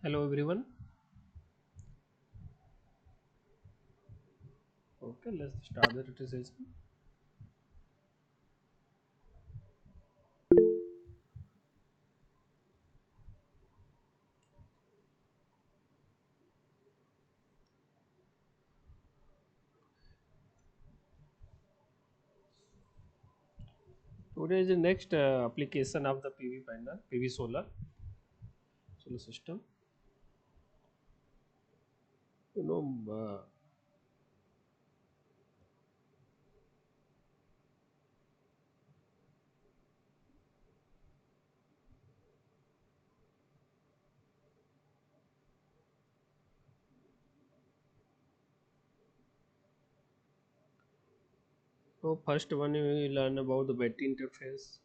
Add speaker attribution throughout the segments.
Speaker 1: Hello everyone. Okay, let's start the registration. Today is the next application of the PV panel, PV solar system. You know, so first one we will learn about the battery interface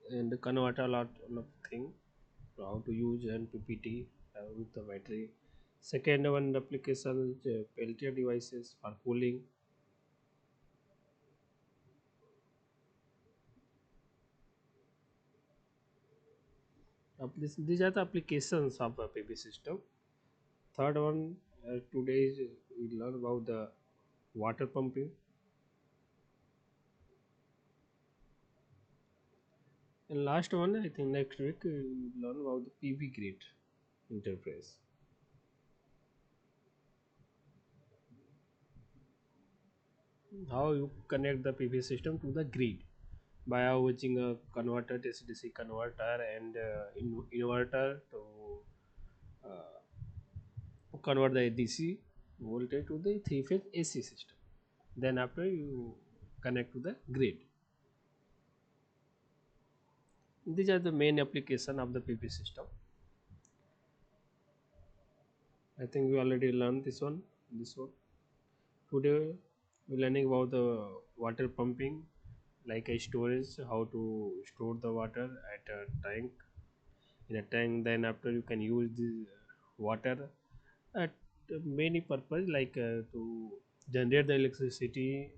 Speaker 1: and the converter lot of thing. So how to use NPPT with the battery. Second one application is Peltier devices for cooling. These are the applications of a PV system. Third one today is we learn about the water pumping. And last one, I think next week we learn about the PV grid interface. how you connect the PV system to the grid by using a converter, DC-DC converter, and inverter to convert the DC voltage to the three-phase AC system. Then after you connect to the grid. These are the main application of the PV system. I think we already learned this one. This one. Today we're learning about the water pumping, like a storage, how to store the water at a tank, in a tank. Then after you can use the water at many purpose, like to generate the electricity.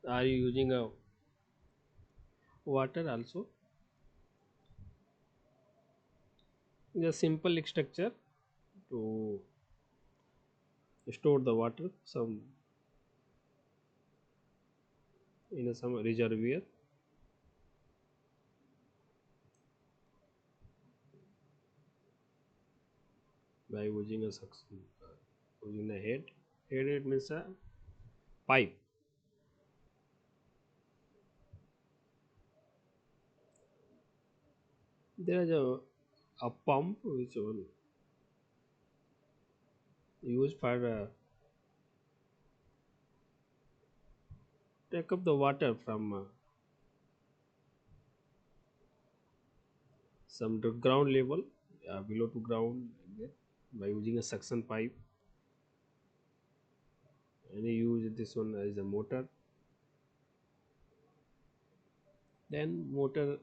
Speaker 1: Are you using a water also? The simple structure to store the water some in a, some reservoir by using a suction, using the head. Head means a pipe. There is a pump which will use for take up the water from some to ground level, below to ground, like that, by using a suction pipe. And you use this one as a motor. Then motor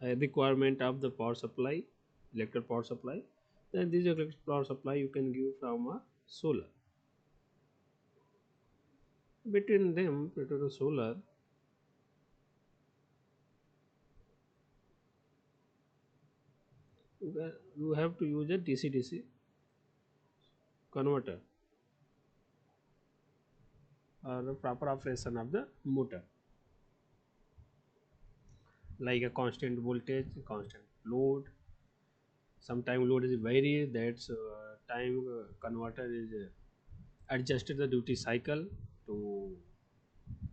Speaker 1: requirement of the power supply, electric power supply. Then this electric power supply you can give from a solar. Between them, between the solar, you have to use a DC-DC converter or the proper operation of the motor, like a constant voltage, constant load. Sometimes load is vary. That's time converter is adjusted the duty cycle to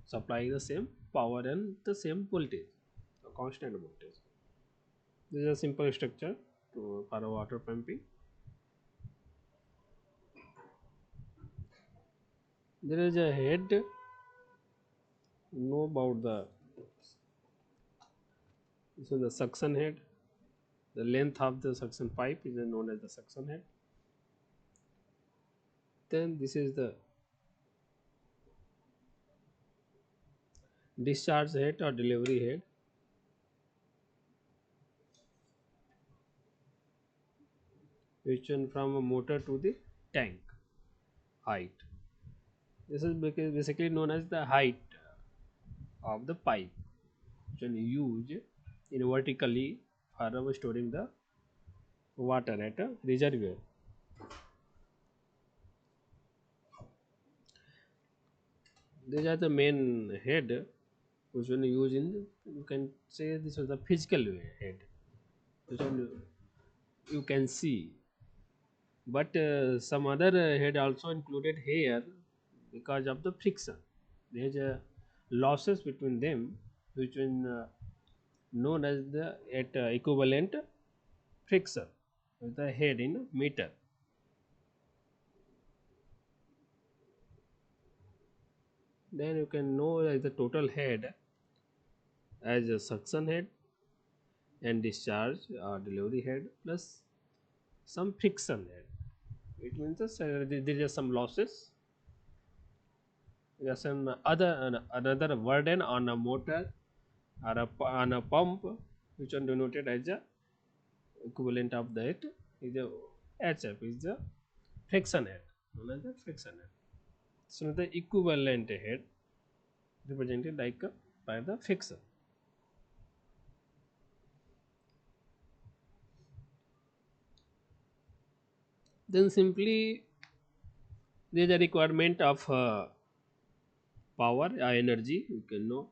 Speaker 1: supply the same power and the same voltage, a constant voltage. This is a simple structure to for a water pumping. There is a head. Know about the this is the suction head. The length of the suction pipe is known as the suction head. Then this is the discharge head or delivery head, which run from a motor to the tank height. This is basically known as the height of the pipe, which can use in vertically for storing the water at a reservoir. These are the main head which when you use in, you can say this is the physical head, which one you can see. But some other head also included here because of the friction. There's a losses between them, which is known as the at equivalent friction with the head in meter. Then you can know as the total head as a suction head and discharge or delivery head plus some friction head. It means there is some losses. There's some another burden on a motor or on a pump, which one denoted as a equivalent of that is a HF is the friction head, known as the friction head. So the equivalent head represented like by the friction. Then simply there is a requirement of power energy. You can know,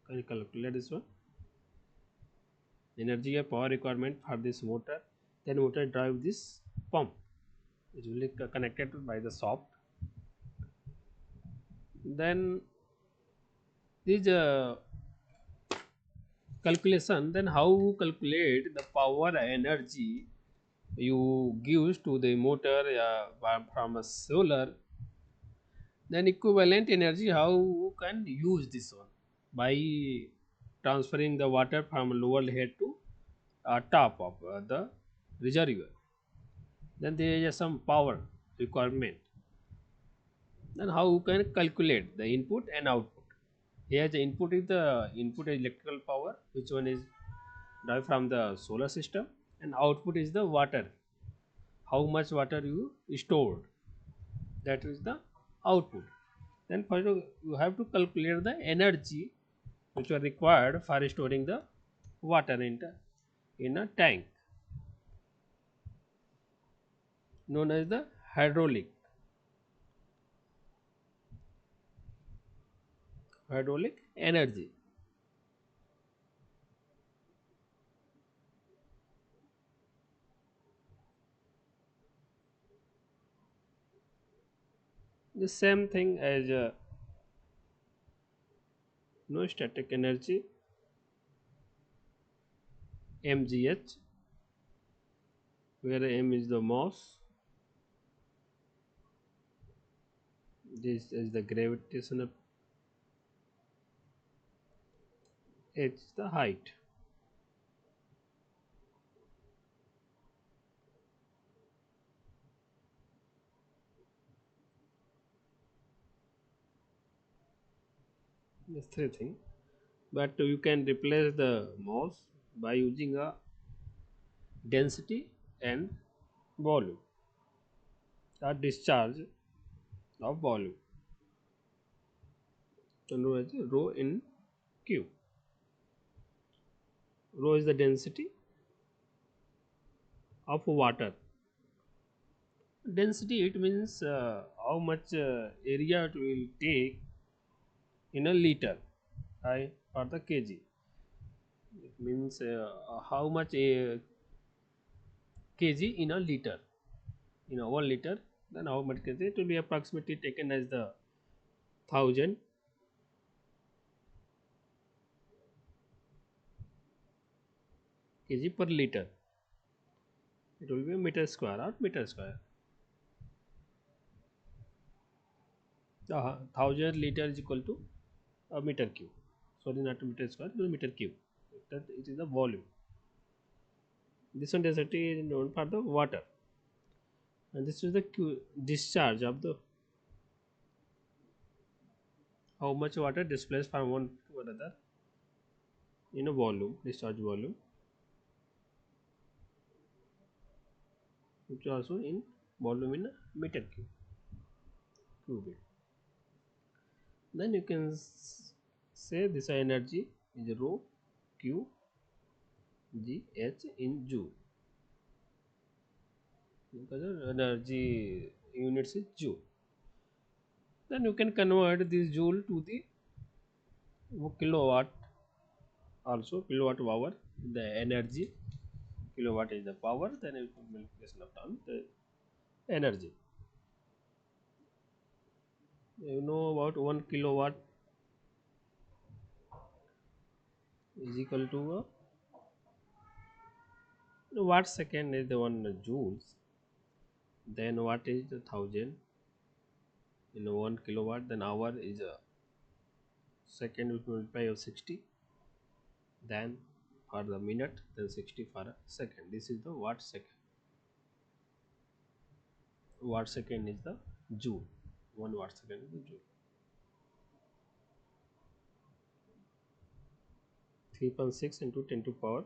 Speaker 1: can you calculate this one? Energy or power requirement for this motor. Then motor drive this pump. It will be connected by the shaft. Then this calculation, then how you calculate the power energy you gives to the motor from a solar, then equivalent energy how you can use this one by transferring the water from lower head to top of the reservoir. Then there is some power requirement. Then how you can calculate the input and output. Here the input is electrical power, which one is derived from the solar system, and output is the water. How much water you stored, that is the output. Then first you have to calculate the energy which are required for storing the water in a tank, known as the hydraulic energy. The same thing as no static energy, mgh, where m is the mass, this is the gravitational, h is the height. These three things. But you can replace the mass by using a density and volume, or discharge of volume, so known as rho in q. Rho is the density of water. Density, it means how much area it will take in a liter, I for the kg. It means how much a kg in a liter, in a 1 liter. Then how much kg, it will be approximately taken as the 1000 kg per liter. It will be a meter square or meter square. The 1000 liter is equal to a meter cube. Sorry, not a meter square, it is meter cube. That it is the volume. This one density is known for the water, and this is the discharge of the how much water displaced from one to another in a volume, discharge volume, which is also in volume in a meter cubic. Then you can say this energy is rho q g h in joule, because the energy units is joule. Then you can convert this joule to the kilowatt, also kilowatt hour, the energy. Kilowatt is the power, then it will multiplication of time, the energy. You know about 1 kilowatt is equal to watt second is the one joules. Then what is the 1000 in a 1 kilowatt, then hour is a second, we multiply of 60, then for the minute, then 60 for a second. This is the watt second. Watt second is the joule. 1 watt second is the joule. 3.6 into 10 to power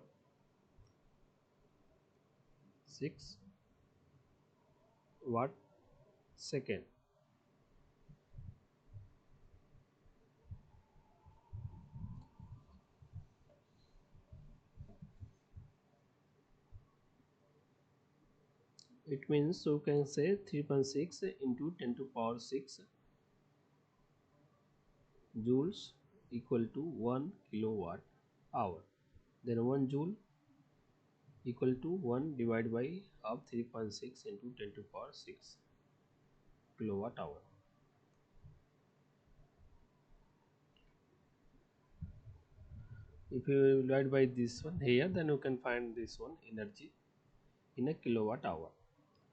Speaker 1: 6 watt second. It means, so you can say 3.6 into 10 to power 6 joules equal to 1 kilowatt hour. Then 1 joule equal to 1 divided by of 3.6 into 10 to power 6 kilowatt hour. If you divide by this one here, then you can find this one energy in a kilowatt hour.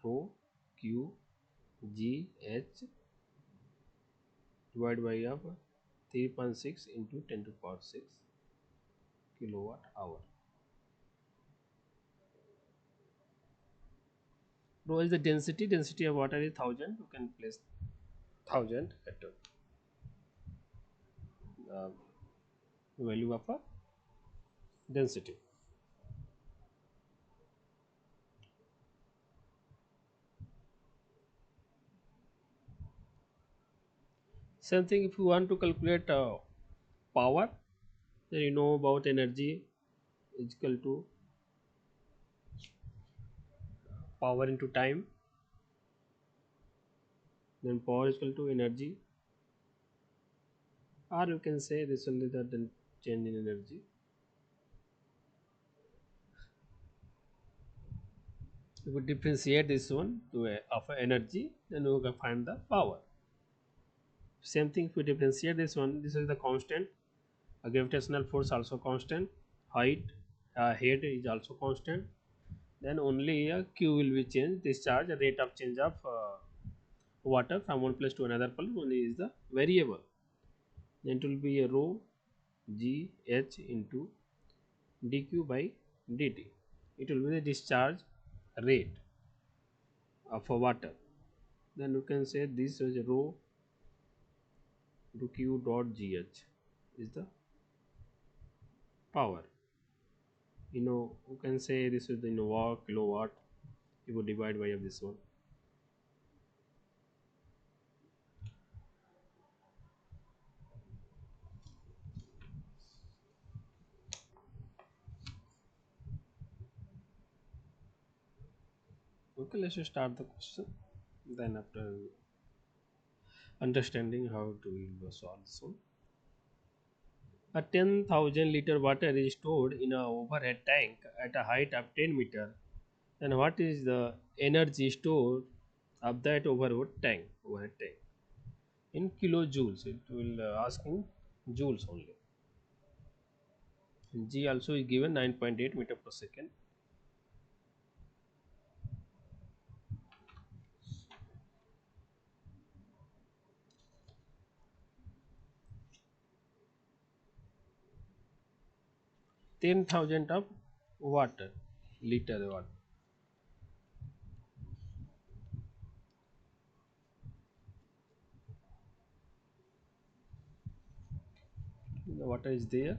Speaker 1: Rho Q G H divided by of 3.6 into 10 to power 6 kilowatt hour. Rho is the density of water is 1000. You can place 1000 at the value of a density. Same thing if you want to calculate power, then you know about energy is equal to power into time, then power is equal to energy, or you can say this only the change in energy. If we differentiate this one to a, of a energy, then we can find the power. Same thing if we differentiate this one, this is the constant, a gravitational force also constant, height, head is also constant, then only a q will be changed, discharge, rate of change of water from one place to another place only is the variable. Then it will be a rho g h into dq by dt. It will be the discharge rate of a water. Then you can say this is rho to q dot gh is the power. You can say this is the watt, kilowatt. You would divide by of this one. Okay, let's just start the question. Then after understanding how to solve this one. A 10,000 liter water is stored in a overhead tank at a height of 10 meter. Then what is the energy stored of that overhead tank? In kilojoules, it will ask in joules only. And G also is given 9.8 meter per second. Ten thousand of water, liter water. The water is there.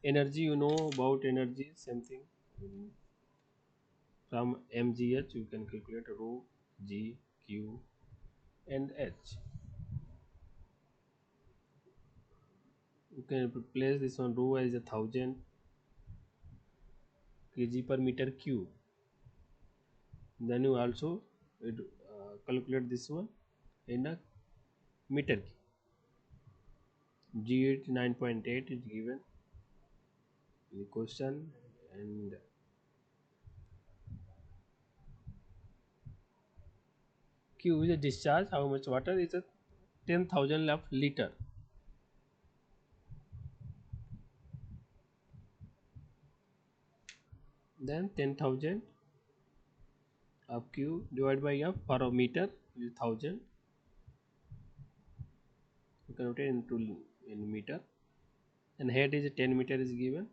Speaker 1: Energy, you know about energy, same thing. From mgh, you can calculate rho, g, q, and h. You can replace this one rho as 1000 kg per meter cube. Then you also calculate this one in a meter cube. G 9.8 is given in the question, and Q is a discharge. How much water is a 10,000 of liter. Then 10,000 of Q divided by F per meter is 1000. You can obtain into in meter. And head is 10 meter is given.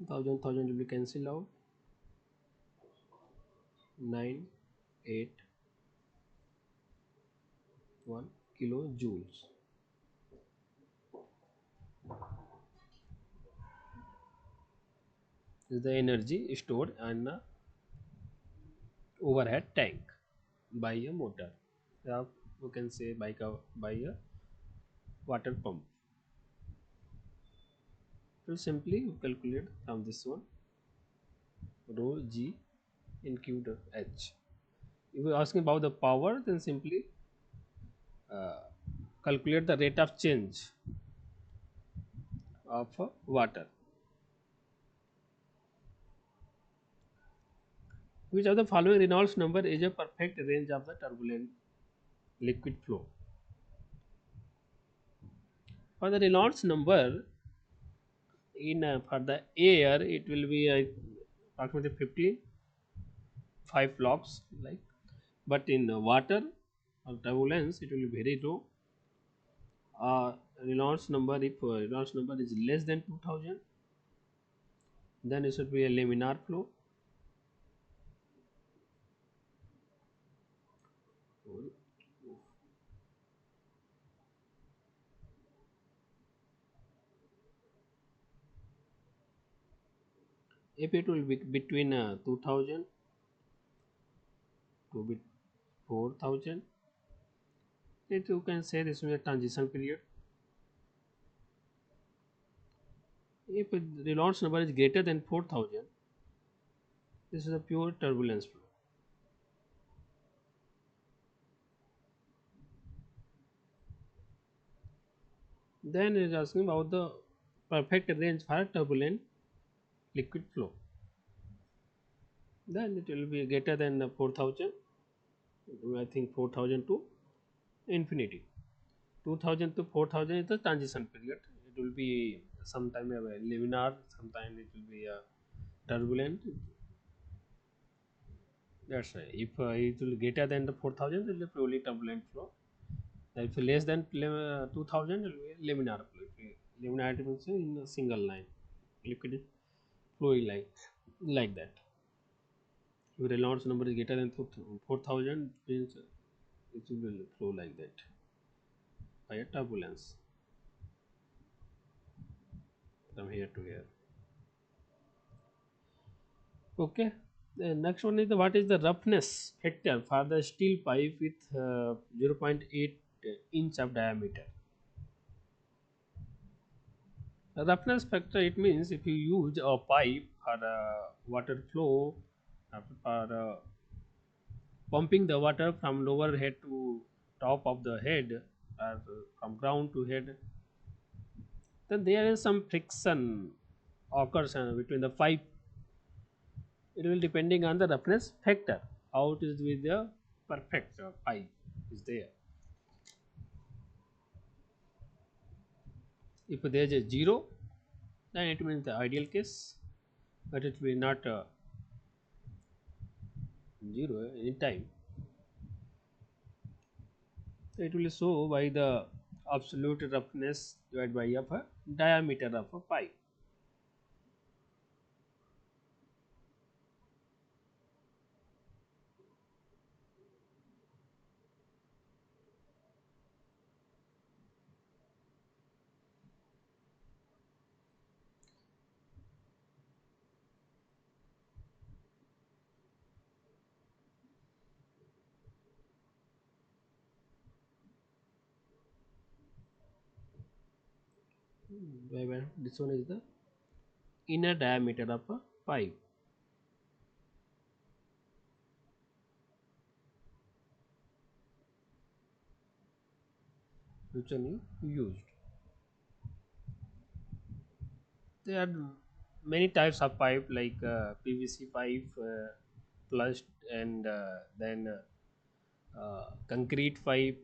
Speaker 1: Thousand will be cancelled out. 9, 8, 1 kilojoules is the energy stored in the overhead tank by a motor. You can say by a water pump. So simply you calculate from this one rho g in q dot h. If you are asking about the power, then simply uh, calculate the rate of change of water. Which of the following Reynolds number is a perfect range of the turbulent liquid flow? For the Reynolds number in for the air, it will be approximately 55 flops, like, but in water or turbulence, it will be very low. Reynolds number, if Reynolds number is less than 2000, then it should be a laminar flow. If it will be between 2000 to 4000, it you can say this is a transition period. If the Reynolds number is greater than 4000, this is a pure turbulence flow. Then it is asking about the perfect range for turbulent liquid flow. Then it will be greater than 4000. I think 4000 to infinity. 2000 to 4000 is the transition period. It will be sometime a laminar, sometime it will be a turbulent. That's right. If it will greater than the 4000, it will be purely turbulent flow. If less than 2000, it will be laminar flow. Laminar means in a single line, liquid is flowing like that. If the Reynolds number is greater than 4000, means it will flow like that by a turbulence from here to here. Okay. The next one is what is the roughness factor for the steel pipe with 0.8 inch of diameter? The roughness factor, it means if you use a pipe for water flow, for pumping the water from lower head to top of the head, or from ground to head, then there is some friction occurs between the pipe. It will depending on the roughness factor, how it is with the perfect pipe is there. If there is a 0, then it means the ideal case, but it will not 0 any time. So it will show by the absolute roughness divided by of a diameter of a pipe. This one is the inner diameter of a pipe, which one you used. There are many types of pipe like PVC pipe, plus, and then concrete pipe,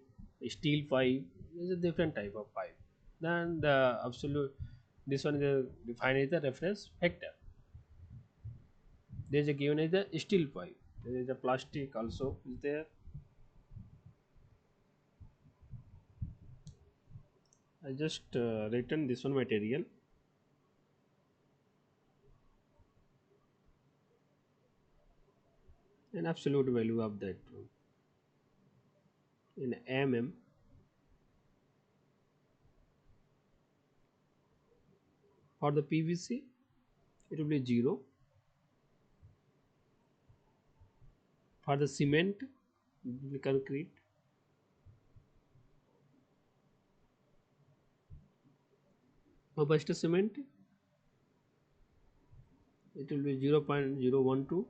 Speaker 1: steel pipe. There's a different type of pipe. Then the absolute, this one is defined as the reference factor. There is a given as the steel pipe. There is a plastic also is there. I just written this one material and absolute value of that in mm. For the PVC, it will be 0. For the cement, it will be concrete. For Buster cement, it will be 0.012.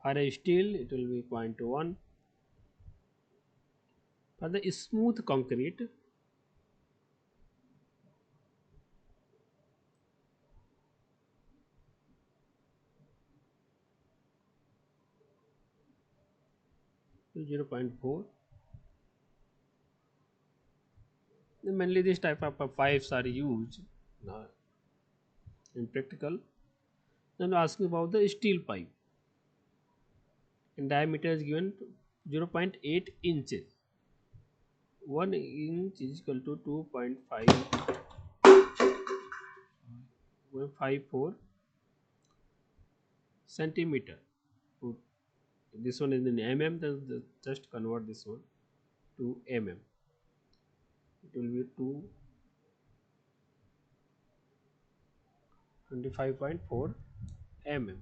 Speaker 1: For a steel, it will be zero point 0.1. For the smooth concrete, it will be 0.4. Mainly this type of pipes are used in practical. Then asking about the steel pipe. In diameter is given 0.8 inches. 1 inch is equal to 2.54 centimeter. This one is in mm, then just convert this one to mm. It will be 225.4 mm.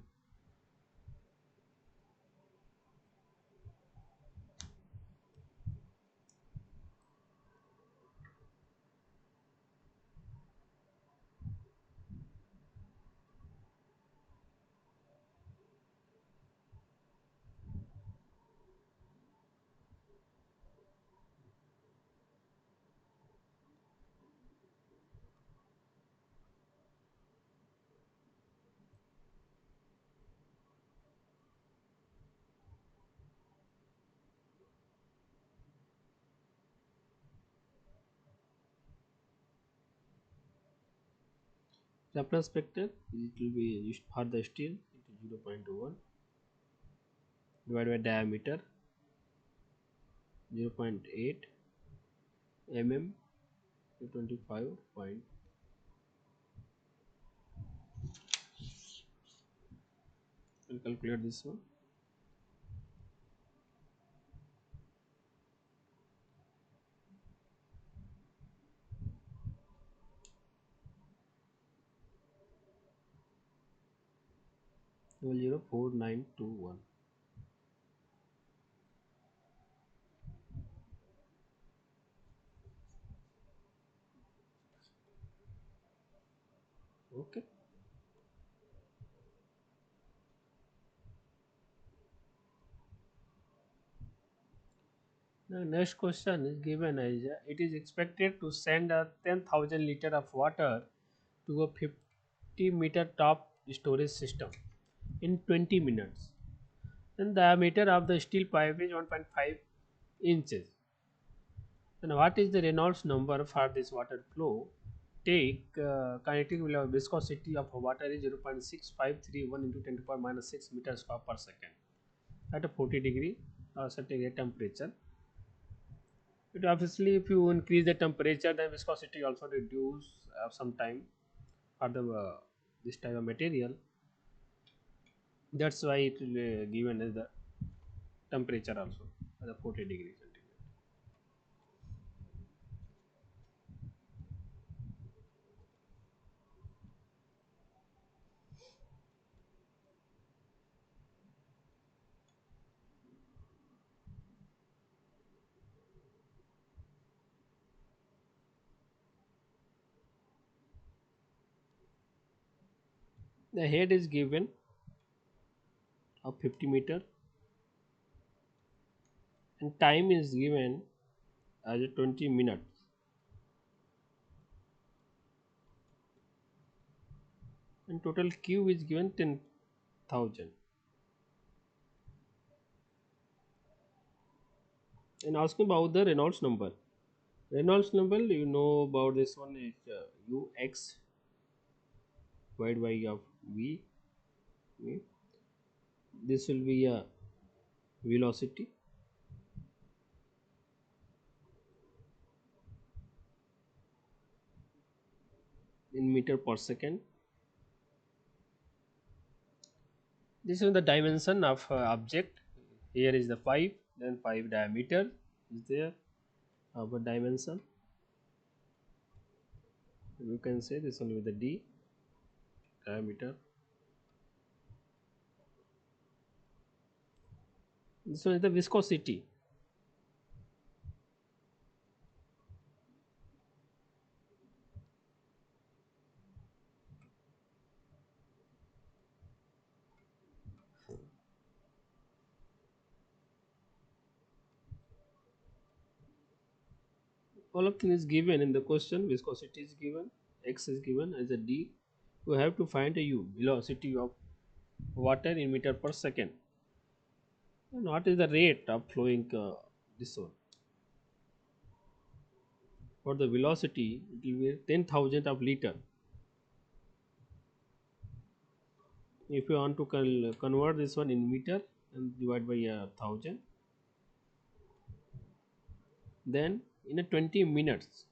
Speaker 1: Reference factor, it will be used for the steel, it is 0.1 divided by diameter 0.8 mm to 25 point. We'll calculate this one. Double 0.4921. Okay. The next question is given as it is expected to send a 10,000 liter of water to a 50-meter top storage system in 20 minutes. And the diameter of the steel pipe is 1.5 inches. And what is the Reynolds number for this water flow? Take kinetic viscosity of water is 0.6531 into 10 to the power minus 6 meters cube per second at a 40 degree certain temperature. It obviously, if you increase the temperature, then viscosity also reduce some time for the this type of material. That's why it will be given as the temperature also as a 40 degree centigrade. The head is given of 50 meter and time is given as a 20 minutes and total Q is given 10,000. And asking about the Reynolds number. Reynolds number, you know about this one is Ux divided by of V. Okay. This will be a velocity in meter per second. This is the dimension of object. Here is the 5, then 5 diameter is there. Our dimension, you can say this one with the D diameter. This one is the viscosity. All of things is given in the question. Viscosity is given, x is given as a d. You have to find a u, velocity of water in meter per second. And what is the rate of flowing this one? For the velocity, it will be 10,000 of liter. If you want to convert this one in meter and divide by 1,000, then in a 20 minutes,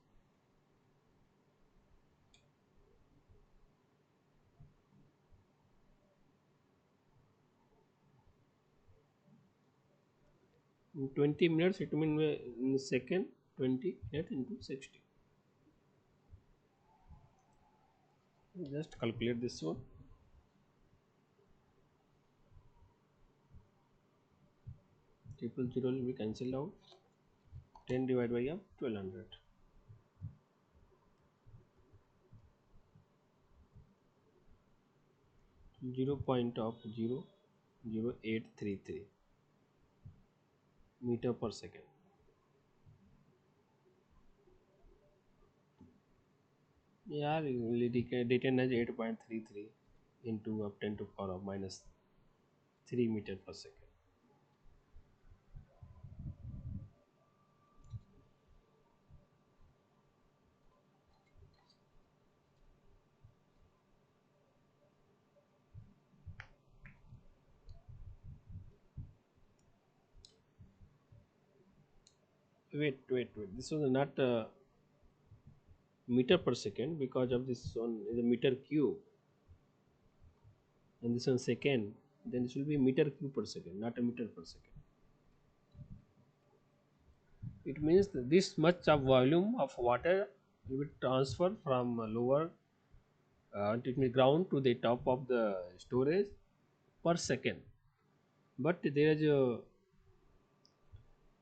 Speaker 1: in 20 minutes it means in a second 20 minutes into 60. Just calculate this one. Triple zero will be cancelled out. 10 divided by 1200. 0 point of 0.0833 meter per second. Yeah, written as 8.33 into up 10 to power of minus 3 meter per second. Wait. This was not meter per second because of this one is a meter cube and this one second. Then this will be meter cube per second, not a meter per second. It means that this much of volume of water will be transferred from lower it may ground to the top of the storage per second. But there is a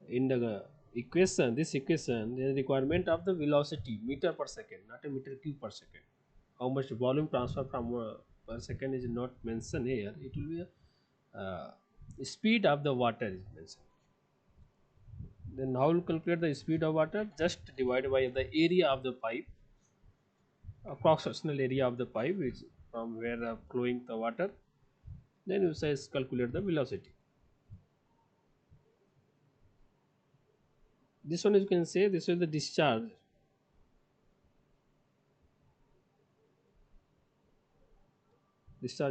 Speaker 1: in the equation, this equation, there is requirement of the velocity meter per second, not a meter cube per second. How much volume transfer from per second is not mentioned here. It will be a speed of the water is mentioned. Then how will calculate the speed of water? Just divide by the area of the pipe, cross sectional area of the pipe, which from where flowing the water. Then you say calculate the velocity. This one you can say this is the discharge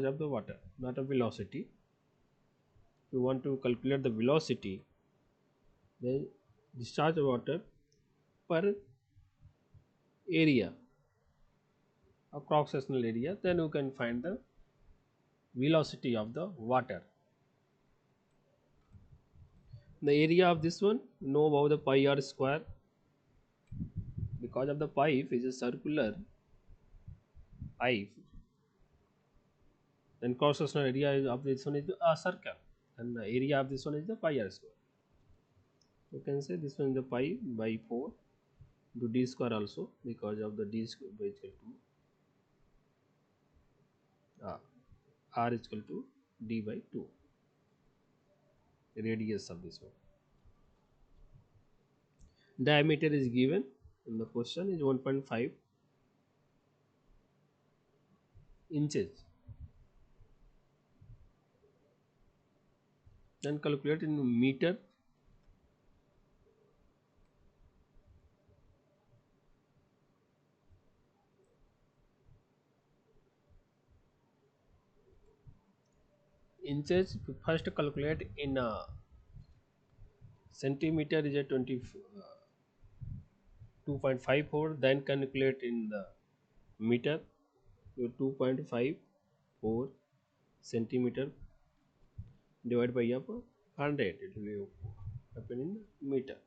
Speaker 1: of the water, not a velocity. If you want to calculate the velocity, then discharge of water per area, a cross sectional area, then you can find the velocity of the water. The area of this one, know about the pi r square, because of the pipe is a circular pipe, then cross sectional area of this one is a circle, and the area of this one is the pi r square. You can say this one is the pi by 4 to d square also, because of the d square is equal to r is equal to d by 2, radius of this one. Diameter is given in the question is 1.5 inches. Then calculate in meter. Inches first calculate in centimeter is a 2.54, then calculate in the meter, 2.54 centimeter divided by 100, it will be happen in meter.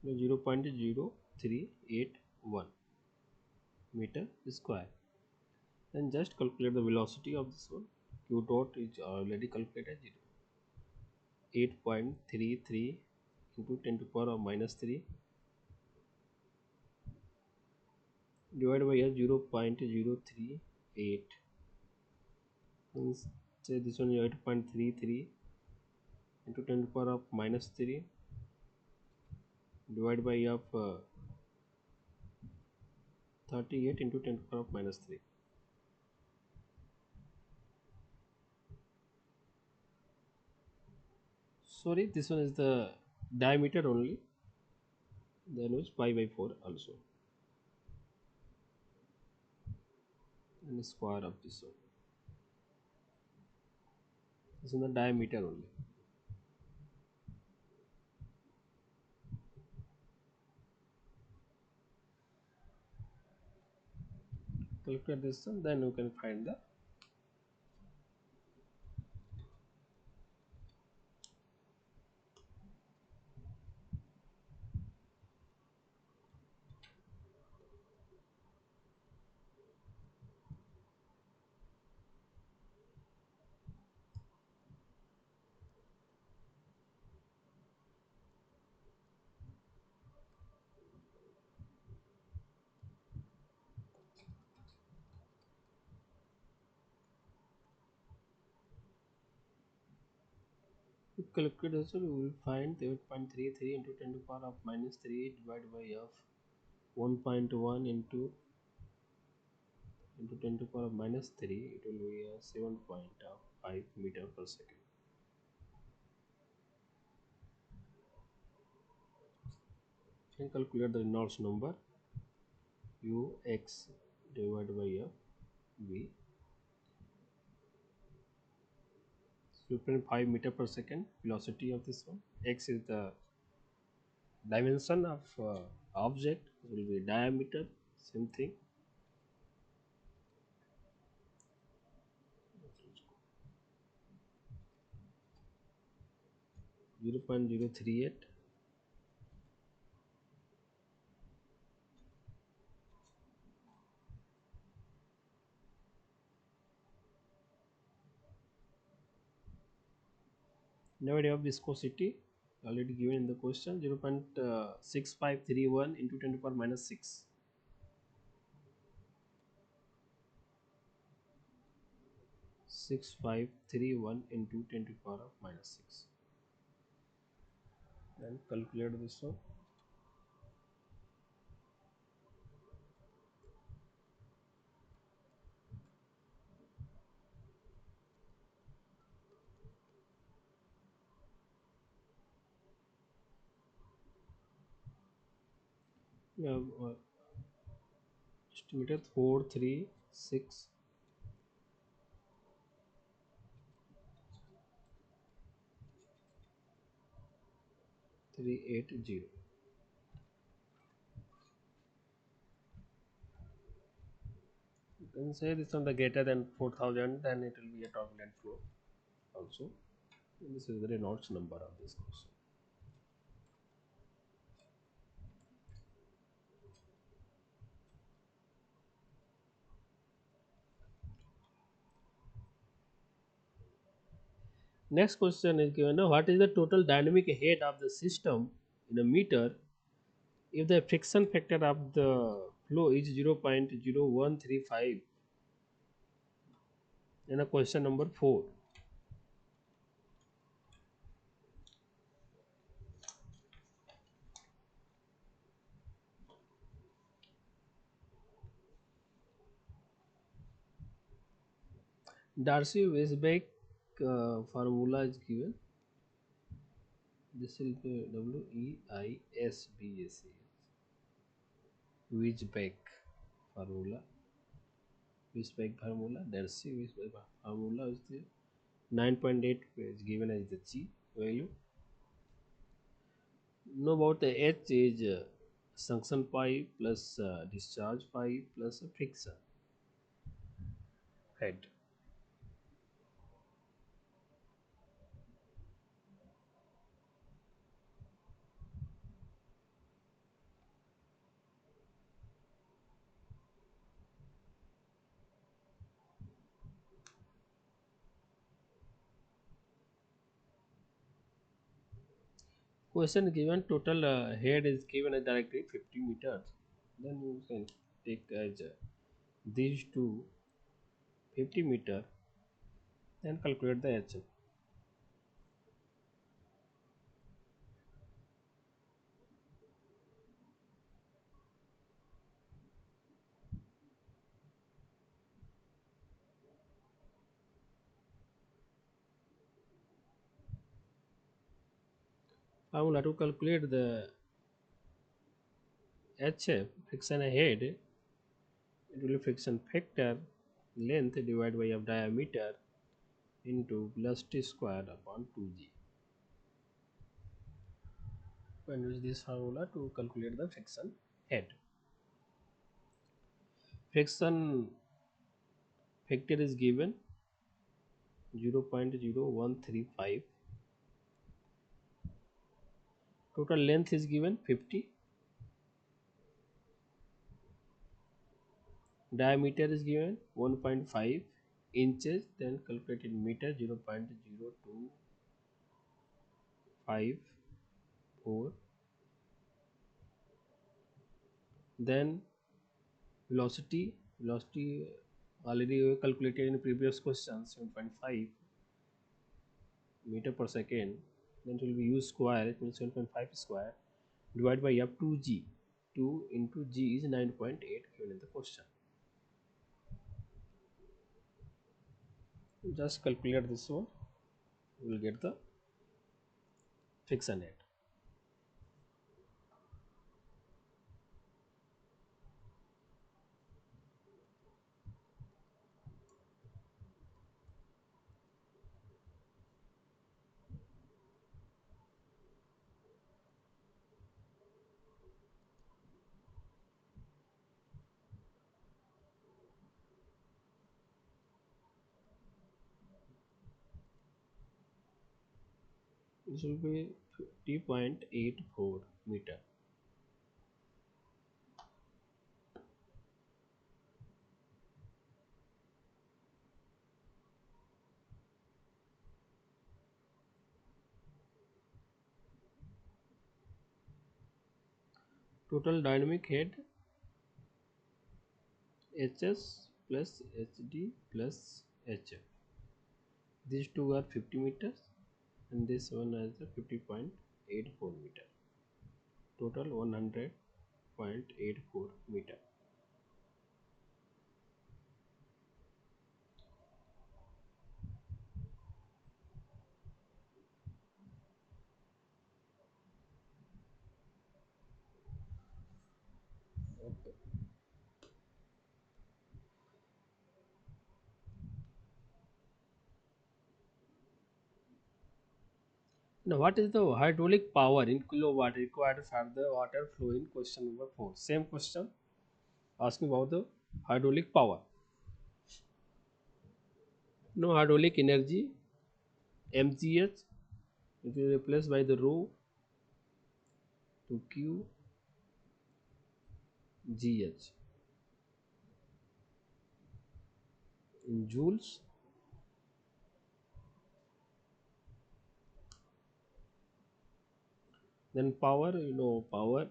Speaker 1: So 0.0381 meter square. Then just calculate the velocity of this one. Q dot is already calculated, 8.33 into 10 to the power of minus 3 divided by 0.038, and say this one 8.33 into 10 to the power of minus 3 divided by 38 into 10 to the power of minus 3. Sorry, this one is the diameter only, then it's pi by 4 also, and the square of this one. This is the diameter only. Calculate this one, then you can find the calculation. We will find 8.33 into 10 to the power of minus 3 divided by 1.1 into 10 to the power of minus 3. It will be 7.5 meter per second. Can calculate the Reynolds number Ux divided by V, 0.5 meter per second. Velocity of this one. X is the dimension of object. It will be diameter. Same thing. 0.038. Now we have viscosity already given in the question, 0.6531 into 10 to the power minus 6. 6531 into 10 to the power of minus 6. Then calculate this one. We have estimated 436,380. You can say this on the greater than 4000, then it will be a turbulent flow also. And this is the Reynolds number of this question. Next question is given, what is the total dynamic head of the system in a meter if the friction factor of the flow is 0.0135? In a question number 4. Darcy-Weisbach formula is given. This will be Weisbach Weisbach formula. Weisbach formula. Darcy-Weisbach formula is the 9.8 is given as the G value. Know about the H is suction pipe plus discharge pipe plus friction head. Question given, total head is given as directly 50 meters. Then you can take as these two 50 meter, then calculate the HF. Formula to calculate the HF friction head, it will be friction factor length divided by of diameter into plus t square upon 2g. You can use this formula to calculate the friction head. Friction factor is given 0.0135. Total length is given 50. Diameter is given 1.5 inches. Then calculate in meter 0.0254. Then velocity already we calculated in previous questions, 7.5 meter per second. Then it will be u square, it means 7.5 square divided by f 2g. 2 into g is 9.8 given in the question. Just calculate this one, we will get the friction head. This will be 50.84 meter. Total dynamic head HS plus HD plus HF. These two are 50 meters and this one is a 50.84 meter. Total 100.84 meter. Okay. Now, what is the hydraulic power in kilowatt required for the water flow in question number 4? Same question asking about the hydraulic power. No hydraulic energy mgh, it will replaced by the rho to q gh in joules. Then power, power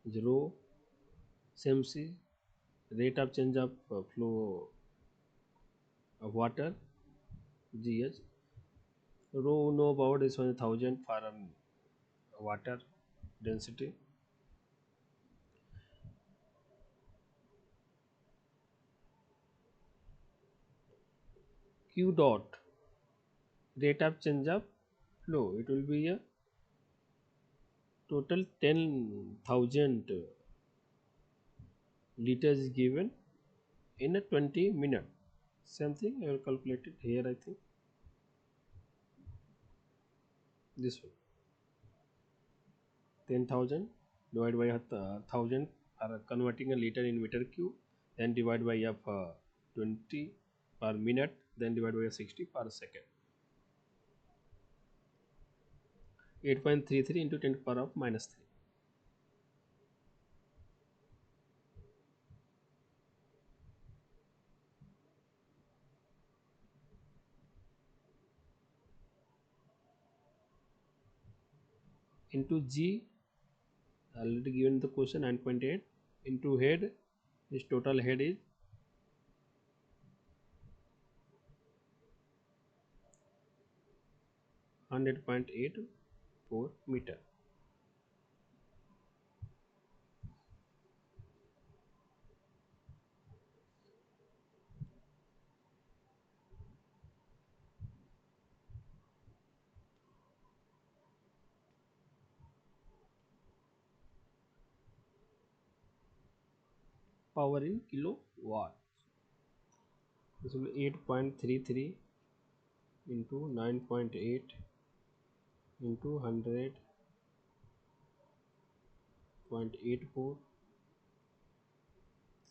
Speaker 1: is rho cmc, rate of change of flow of water gh. Rho no about is 1000 for water density. Q dot, rate of change of flow, it will be a total 10,000 liters is given in a 20 minute. Same thing I will calculate it here. I think this one 10,000 divided by 1,000 are converting a liter in meter cube, then divide by 20 per minute, then divide by 60 per second. 8.33 into 10 to the power of minus 3. Into G, already given the question 9.8 into head Its total head is 100.84 meter. Power in kilowatt. This will be 8.33 into 9.8 into 100.84.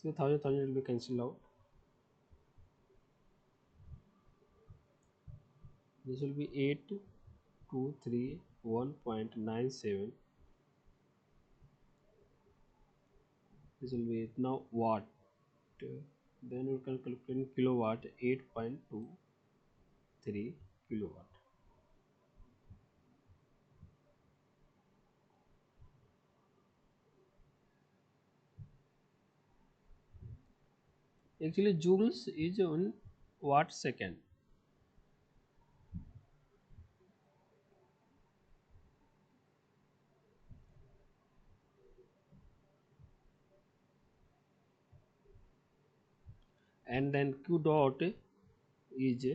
Speaker 1: So 1000 will be cancelled out. This will be 8231.97. This will be now watt. Then we can calculate in kilowatt, 8.23 kilowatt. Actually, joules is on watt second. And then Q dot is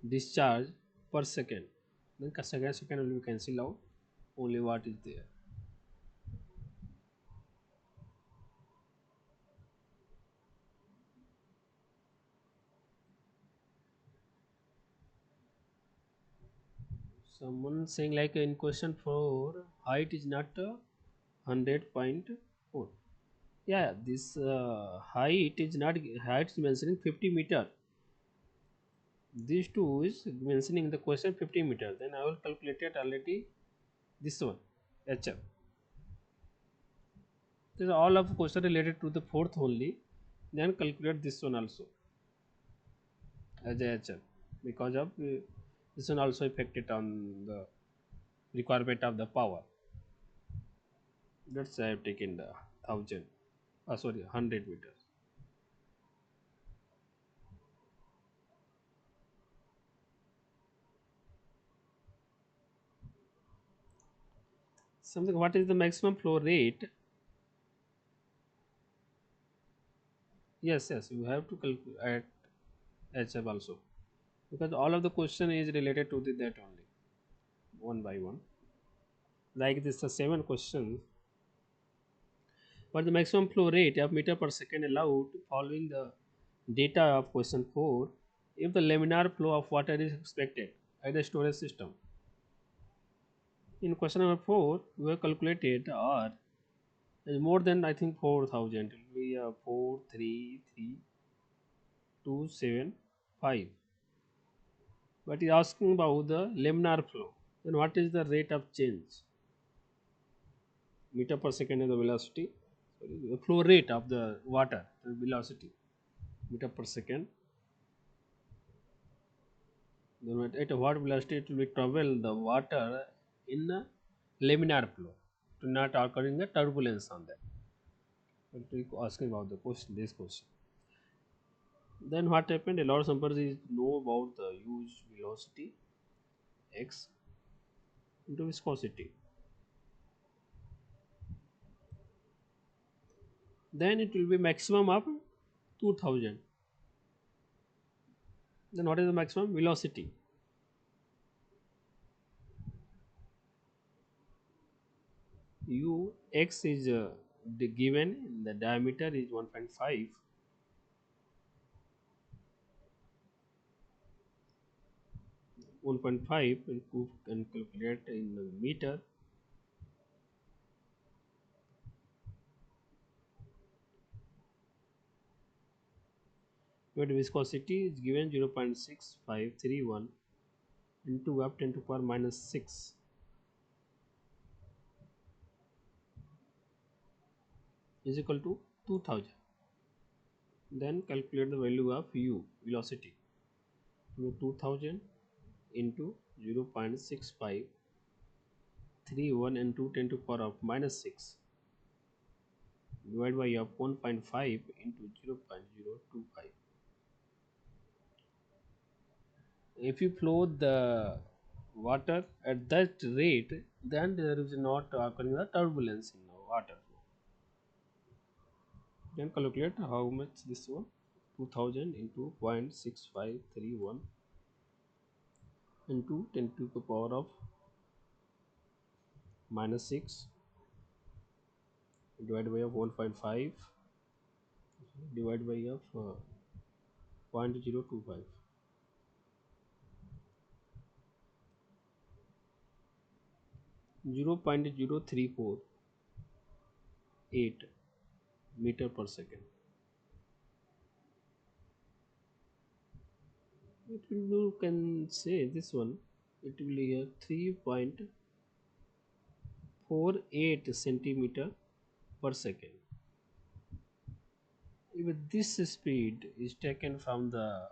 Speaker 1: discharge per second. Then second will be cancelled out. Only watt is there. Someone saying like in question 4, height is not 100.4. Yeah, this height is not, height is mentioning 50 meter. These two is mentioning the question 50 meter. Then I will calculate it already this one HF. This is all of question related to the fourth only. Then calculate this one also as a HF, because of this one also affected on the requirement of the power. That's I have taken the 1000. Sorry, 100 meters. Something. What is the maximum flow rate? Yes, yes. You have to calculate HF also, because all of the question is related to that only, one by one. Like this, the 7 questions. What the maximum flow rate of meter per second allowed following the data of question 4 if the laminar flow of water is expected at the storage system. In question number 4, we have calculated R is more than I think 4000. It will be 433,275. But he is asking about the laminar flow. Then what is the rate of change? Meter per second is the velocity. Sorry, the flow rate of the water, the velocity. Meter per second. Then at what velocity it will be travel the water in a laminar flow to not occurring the turbulence on that. But we asking about the question, this question. Then what happened? A lot of numbers is know about the huge velocity x into viscosity. Then it will be maximum of 2000. Then what is the maximum velocity? U x is given, the diameter is 1.5. 1.5 and calculate in meter. But viscosity is given 0.6531 into up 10 to power minus 6 is equal to 2000. Then calculate the value of u velocity. 2000 into 0.6531 into 10 to power of minus 6. divided by of 1.5 into 0.025. If you flow the water at that rate, then there is not occurring the turbulence in the water flow. Then calculate how much this one, 2000 into 0.6531 into 10 to the power of minus 6 divided by of 1.5 divided by of 0.025. 0.0348 meter per second. It will, you can say this one, it will be a 3.48 centimeter per second. If this speed is taken from the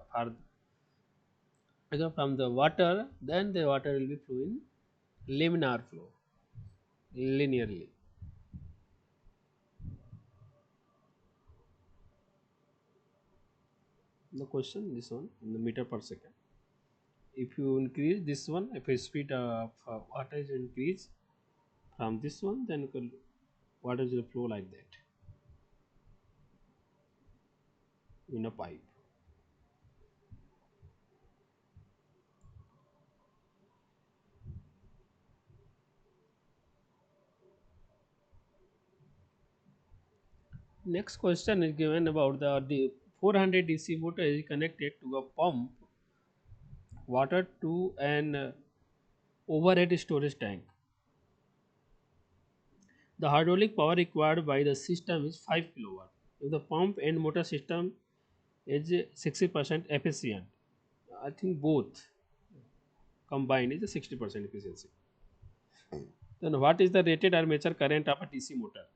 Speaker 1: from the water, then the water will be flowing laminar flow, linearly. The question, this one in the meter per second. If you increase this one, if a speed of water is increased from this one, then water will flow like that in a pipe. Next question is given about the 400 DC motor is connected to a pump water to an overhead storage tank. The hydraulic power required by the system is 5 kilowatt. If the pump and motor system is 60% efficient, I think both combined is a 60% efficiency. Then what is the rated armature current of a DC motor?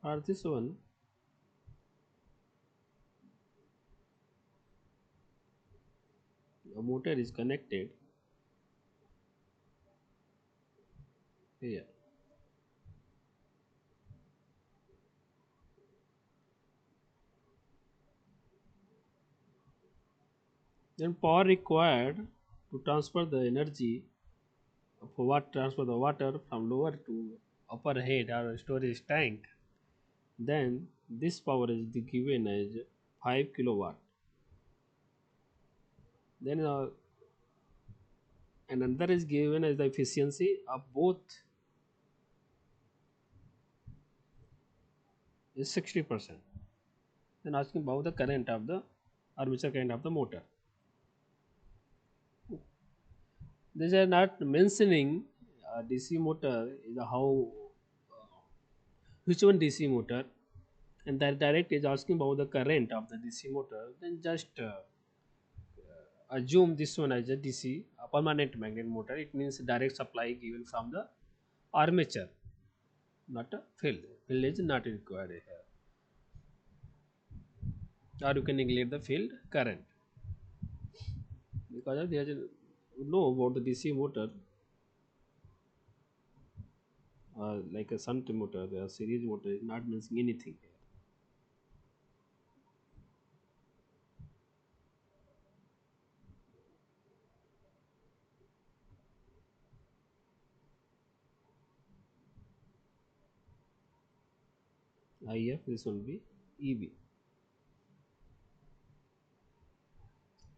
Speaker 1: For this one, the motor is connected here. Then power required to transfer the energy for what transfer the water from lower to upper head or storage tank. Then this power is given as 5 kilowatt. Then another is given as the efficiency of both is 60%. Then asking about the current of the armature current of the motor. These are not mentioning DC motor is how which one DC motor, and that direct is asking about the current of the DC motor. Then just assume this one as a DC, a permanent magnet motor. It means direct supply given from the armature, not a field. Field is not required here, or you can neglect the field current because of there is know about the DC motor, like a shunt motor, the series motor is not missing anything here. IF, this will be EB,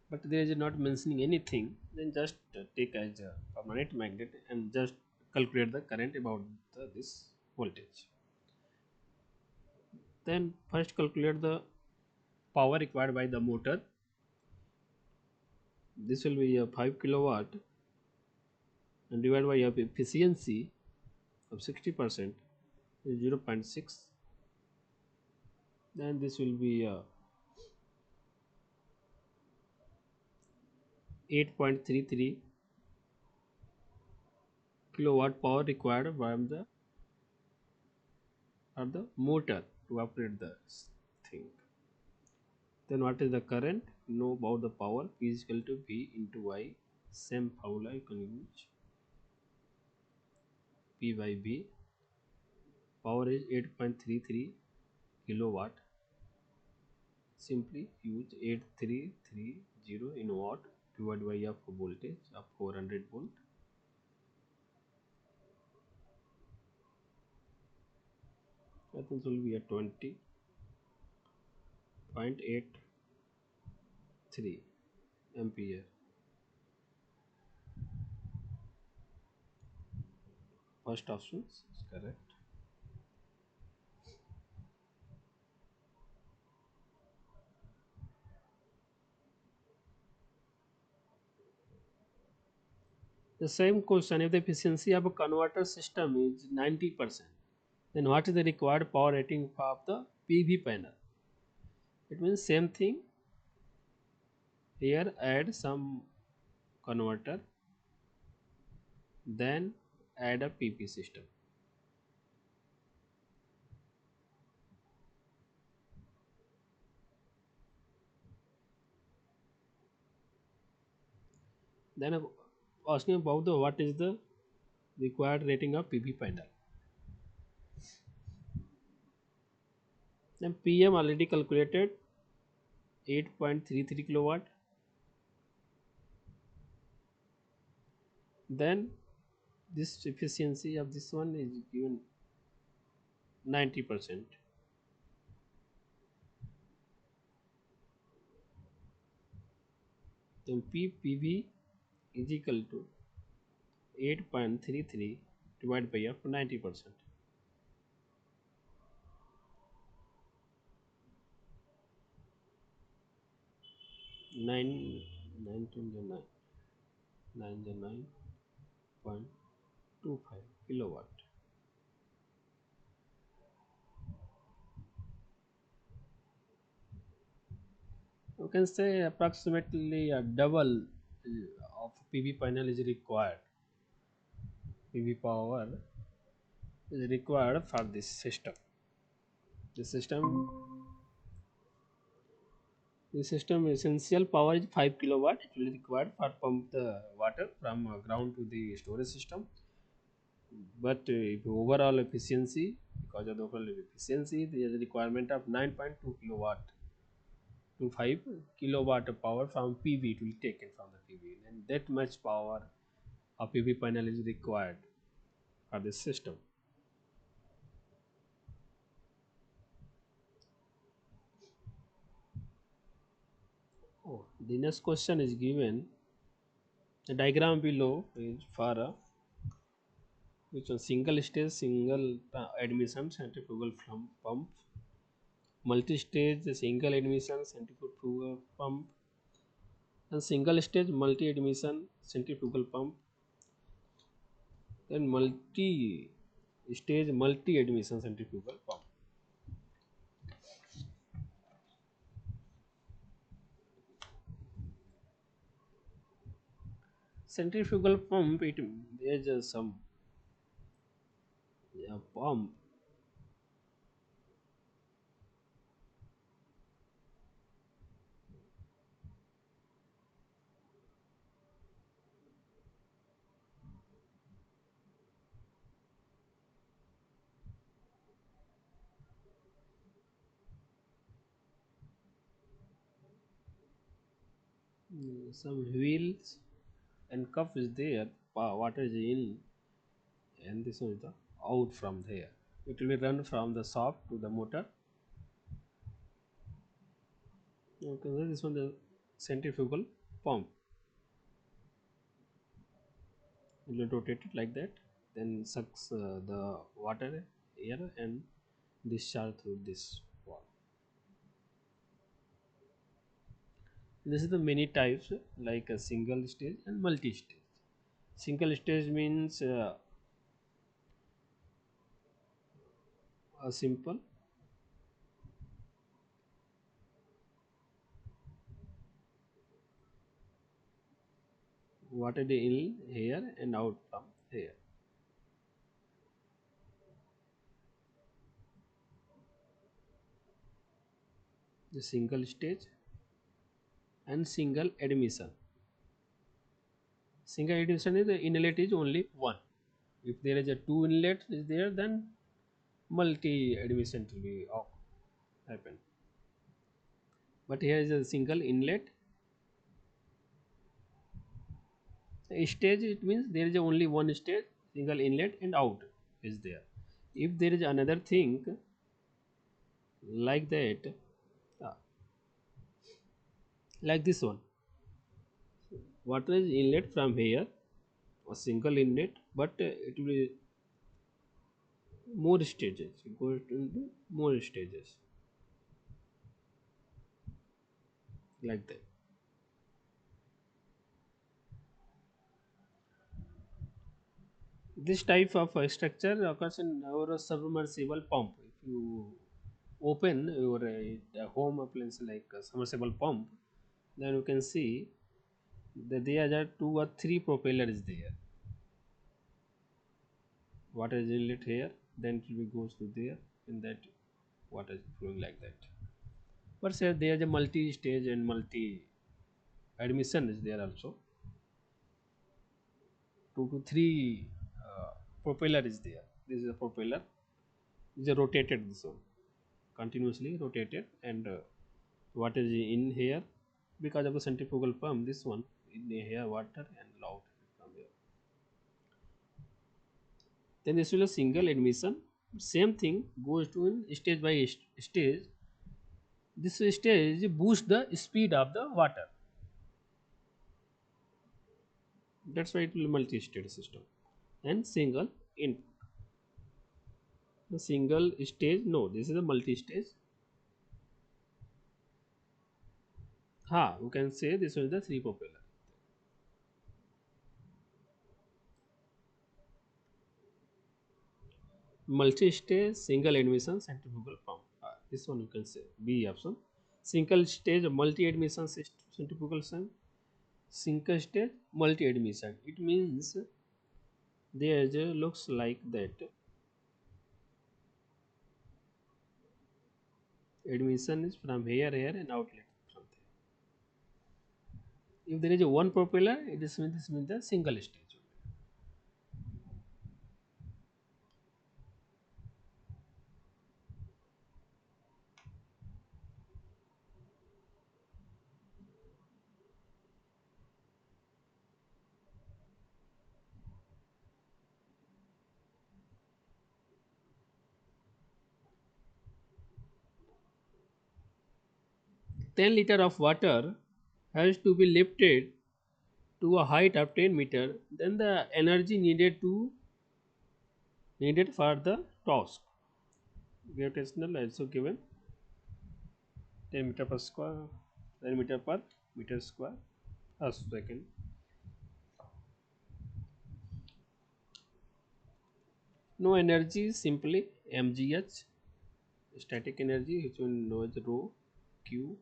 Speaker 1: but there is not mentioning anything. Then just take as a permanent magnet and just calculate the current about this voltage. Then first calculate the power required by the motor. This will be a 5 kilowatt and divided by your efficiency of 60% is 0.6. Then this will be 8.33 kilowatt power required by the or the motor to operate the thing. Then what is the current? Know about the power. P is equal to V into I. Same formula you can use. P by V. Power is 8.33 kilowatt. Simply use 8330 in watt divided by F voltage of 400 volt. I think it will be a 20.83 ampere. First option is correct. The same question, if the efficiency of a converter system is 90%, then what is the required power rating of the PV panel? It means same thing. Here add some converter, then add a PV system. Then asking about the what is the required rating of PV panel. Then PM already calculated 8.33 kilowatt. Then this efficiency of this one is given 90%. Then PPV is equal to 8.33 divided by F 90%. 9 9 to the 9 9 the 9.25 kilowatt. You can say approximately a double of PV panel is required. PV power is required for this system. The system the system essential power is 5 kilowatt. It will be required for pump the water from ground to the storage system. But if overall efficiency, because of the overall efficiency, there is a requirement of 9.2 kilowatt to 5 kilowatt of power from PV. It will be taken from the PV, and that much power a PV panel is required for this system. Oh, the next question is given. The diagram below is for a which one single stage single admission centrifugal pump, multi stage single admission centrifugal pump, and single stage multi admission centrifugal pump, then multi stage multi admission centrifugal pump. Centrifugal pump, it is some pump. Some wheels and cup is there, water is in, and this one is the out from there. It will be run from the shaft to the motor. Okay, so this one the centrifugal pump. It will rotate it like that, then sucks the water air and discharge through this wall. This is the many types like a single stage and multi stage. Single stage means a simple water in here and out from here. the single stage and single admission. Single admission is the inlet is only one. If there is a two inlet is there, then multi admission will be happen. But here is a single inlet stage. It means there is only one stage, single inlet and out is there. If there is another thing like that, uh, like this one, water is inlet from here, a single inlet, but it will be more stages. It goes into more stages like that. This type of structure occurs in our submersible pump. If you open your home appliance like a submersible pump, then you can see that there are two or three propellers there. Water is inlet here, then it will goes to there, and that water is flowing like that. But sir, there is a multi-stage and multi-admission is there also. Two to three propeller is there. This is a propeller. This is a rotated this one, continuously rotated, and water is in here because of the centrifugal pump. This one in here water and out from here. Then this will a single admission. Same thing goes to in stage by stage. This stage boosts the speed of the water. That's why it will multi-stage system. And single input. The single stage, no, this is a multi-stage. Ha, you can say this is the three propeller. Multi-stage single admission centrifugal pump. This one you can say B option. Single stage multi admission centrifugal pump. Single stage multi admission. It means there looks like that. Admission is from here and outlet from there. If there is a one propeller, this means the single stage. 10 liter of water has to be lifted to a height of 10 meter, then the energy needed for the task. Gravitational also given 10 meter per square, 10 meter per meter square a second. No energy, simply mgh, static energy, which one knows rho q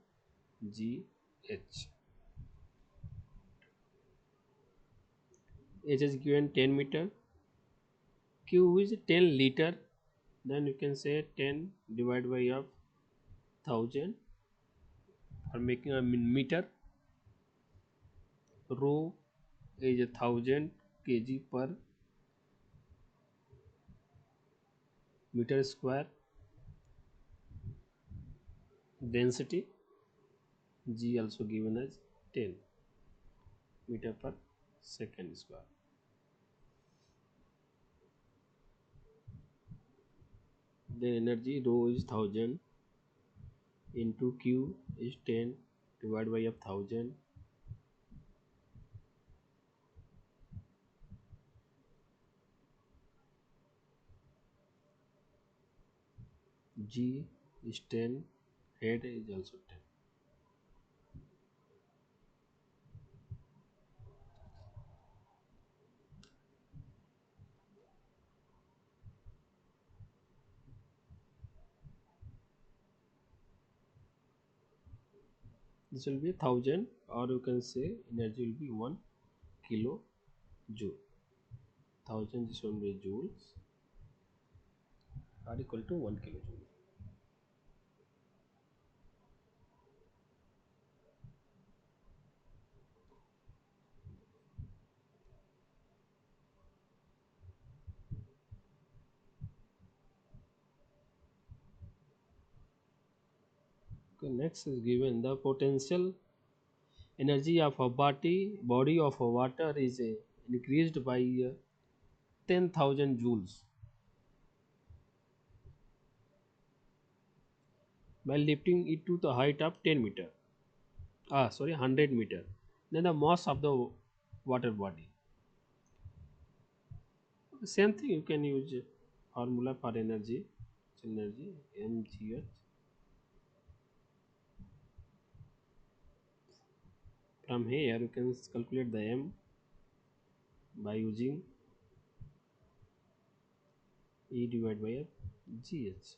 Speaker 1: g h. H is given 10 meter, q is 10 liter, then you can say 10 divided by of 1000 for making a meter. Rho is 1000 kg per meter square. Density g also given as 10 meter per second square. Then energy rho is 1000 into q is 10 divided by of 1000. G is 10, head is also 10. This will be 1000, or you can say energy will be 1 kilo joule. 1000 this one will be joules are equal to 1 kilojoule. Okay, next is given the potential energy of a body of a water is increased by 10,000 joules by lifting it to the height of 10 meter. Sorry, 100 meter. Then the mass of the water body. Same thing you can use formula for energy. It's energy mgh. From here you can calculate the m by using E divided by gh.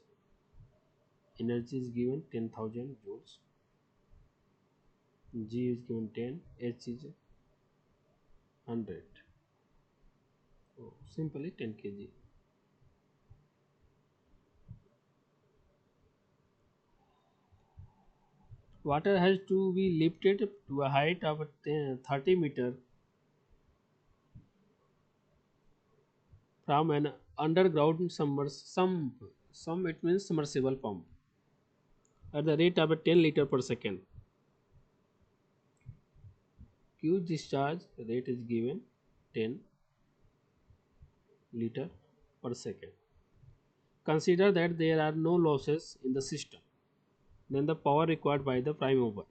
Speaker 1: Energy is given 10,000 joules. G is given 10. H is 100. So simply 10 kg. Water has to be lifted to a height of 30 meter from an underground some it means submersible pump at the rate of 10 liter per second. Q discharge rate is given 10 liter per second. Consider that there are no losses in the system. Then the power required by the prime mover.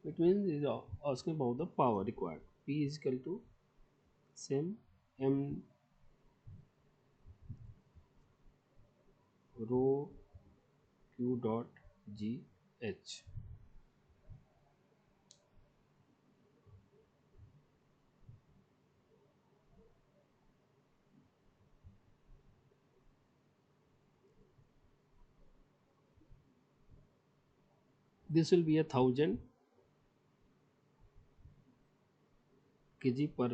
Speaker 1: It means is asking about the power required. P is equal to same m rho q dot g h. This will be 1,000 kg per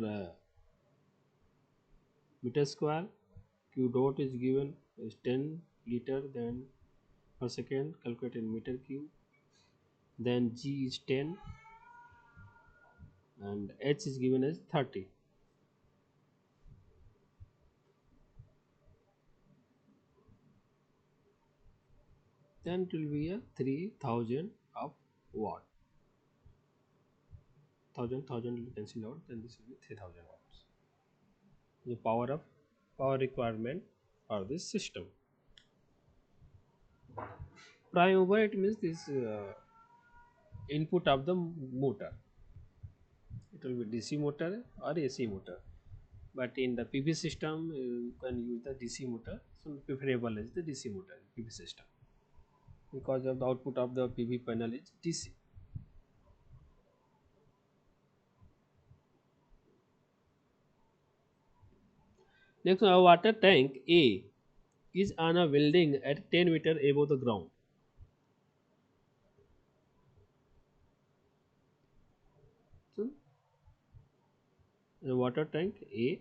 Speaker 1: meter square. Q dot is given is 10 liter then per second calculated in meter cube. Then G is 10 and H is given as 30. Then it will be a 3,000 of watt. 1,000 will cancel out. Then this will be 3,000 watts. The power requirement for this system. Prime mover it means this input of the motor. It will be DC motor or AC motor. But in the PV system, you can use the DC motor. So preferable is the DC motor PV system because of the output of the PV panel is DC. Next, a water tank A is on a building at 10 meter above the ground. So, the water tank A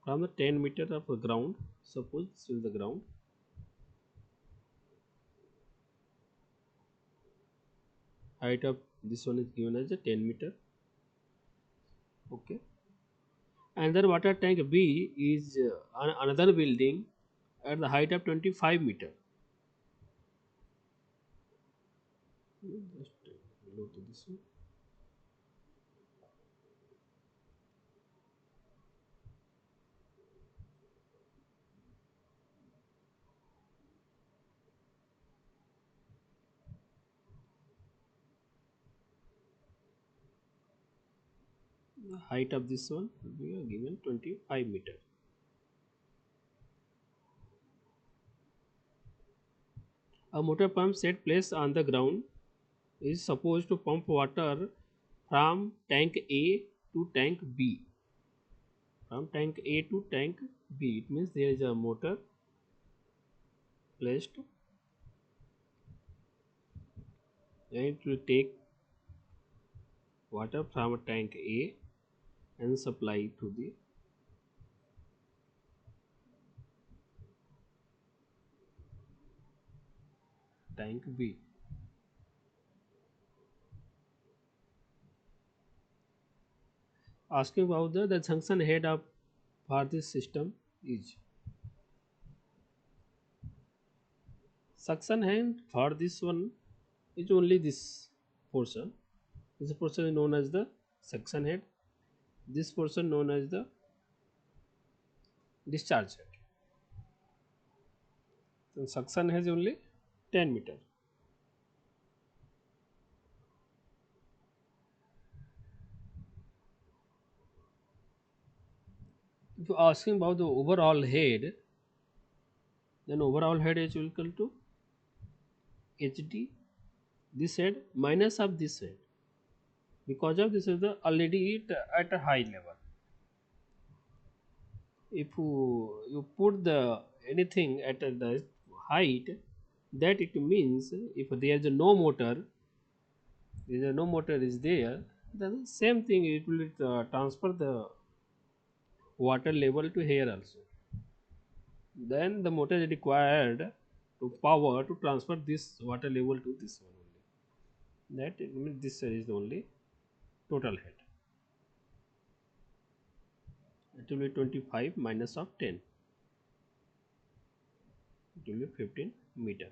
Speaker 1: from the 10 meter of the ground, suppose this is the ground, height of this one is given as a 10 meter. Okay. Another water tank B is on another building at the height of 25 meter. Just go to this one. The height of this one will be given 25 meter. A motor pump set placed on the ground is supposed to pump water from tank A to tank B. From tank A to tank B, it means there is a motor placed and it will take water from tank A and supply to the tank B. Asking about the junction head of for this system is Suction head for this one is only this portion. This portion is known as the suction head. This portion known as the discharge head. So suction has only 10 meter. If you are asking about the overall head, then overall head is equal to HD this head minus of this head, because of this is the already at a high level. If you put the anything at the height, that it means if there is no motor, there is no motor is there, then same thing it will transfer the water level to here also. Then the motor is required to power to transfer this water level to this one only. That it means this is the only total head. It will be 25 minus of 10. It will be 15 meter.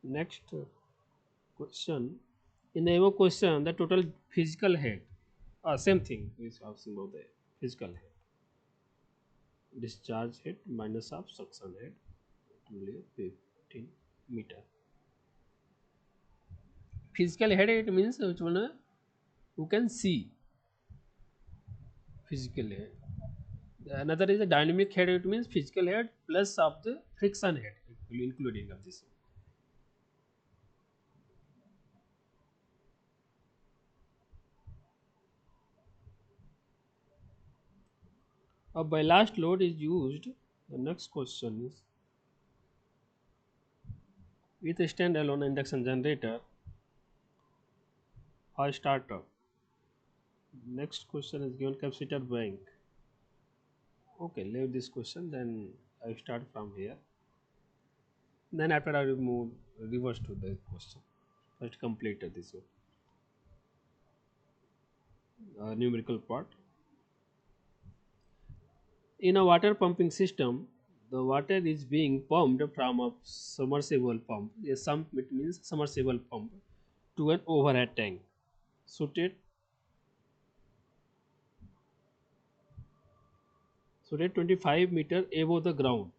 Speaker 1: Next question. In the above question, the total physical head. Same thing is asking about the physical head. Discharge head minus of suction head. It will be 15 meter. Physical head it means which one you can see physical head. Another is a dynamic head. It means physical head plus of the friction head, including of this. A ballast load is used. The next question is with a standalone induction generator or starter. Next question is given capacitor bank. Okay, leave this question. Then I start from here. Then after I will move reverse to the question. First complete this one. Numerical part. In a water pumping system, the water is being pumped from a submersible pump. A sump it means submersible pump to an overhead tank suited 25 meter above the ground.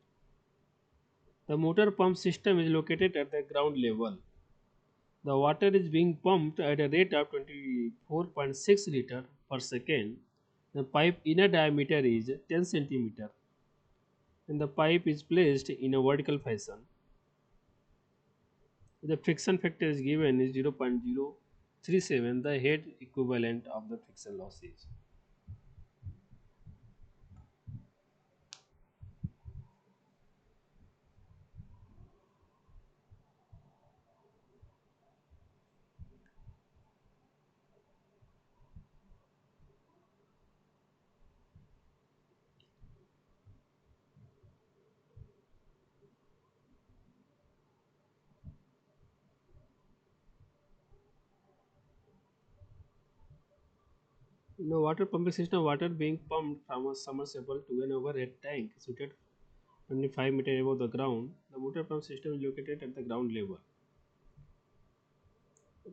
Speaker 1: The motor pump system is located at the ground level. The water is being pumped at a rate of 24.6 liter per second. The pipe inner diameter is 10 centimeter and the pipe is placed in a vertical fashion. The friction factor is given is 0.037. The head equivalent of the friction loss is. In a water pumping system, water being pumped from a submersible to an overhead tank situated 25 meters above the ground. The motor pump system is located at the ground level.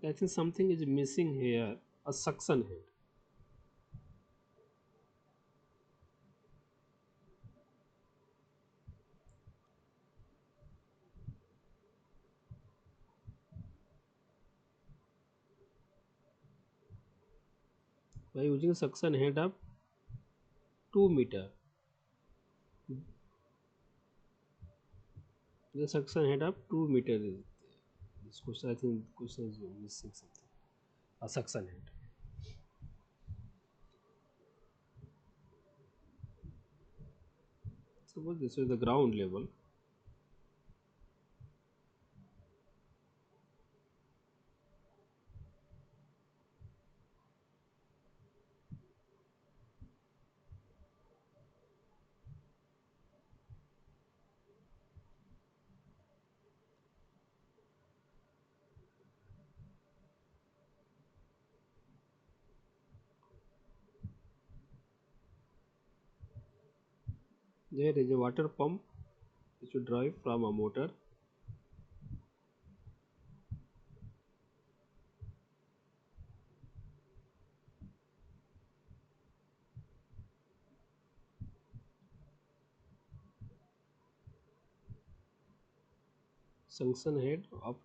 Speaker 1: I think something is missing here. A suction head. By using a suction head of 2 meter, the suction head of 2 meter is this question. I think question is missing something. A suction head. Suppose this is the ground level. There is a water pump which you drive from a motor. Suction head of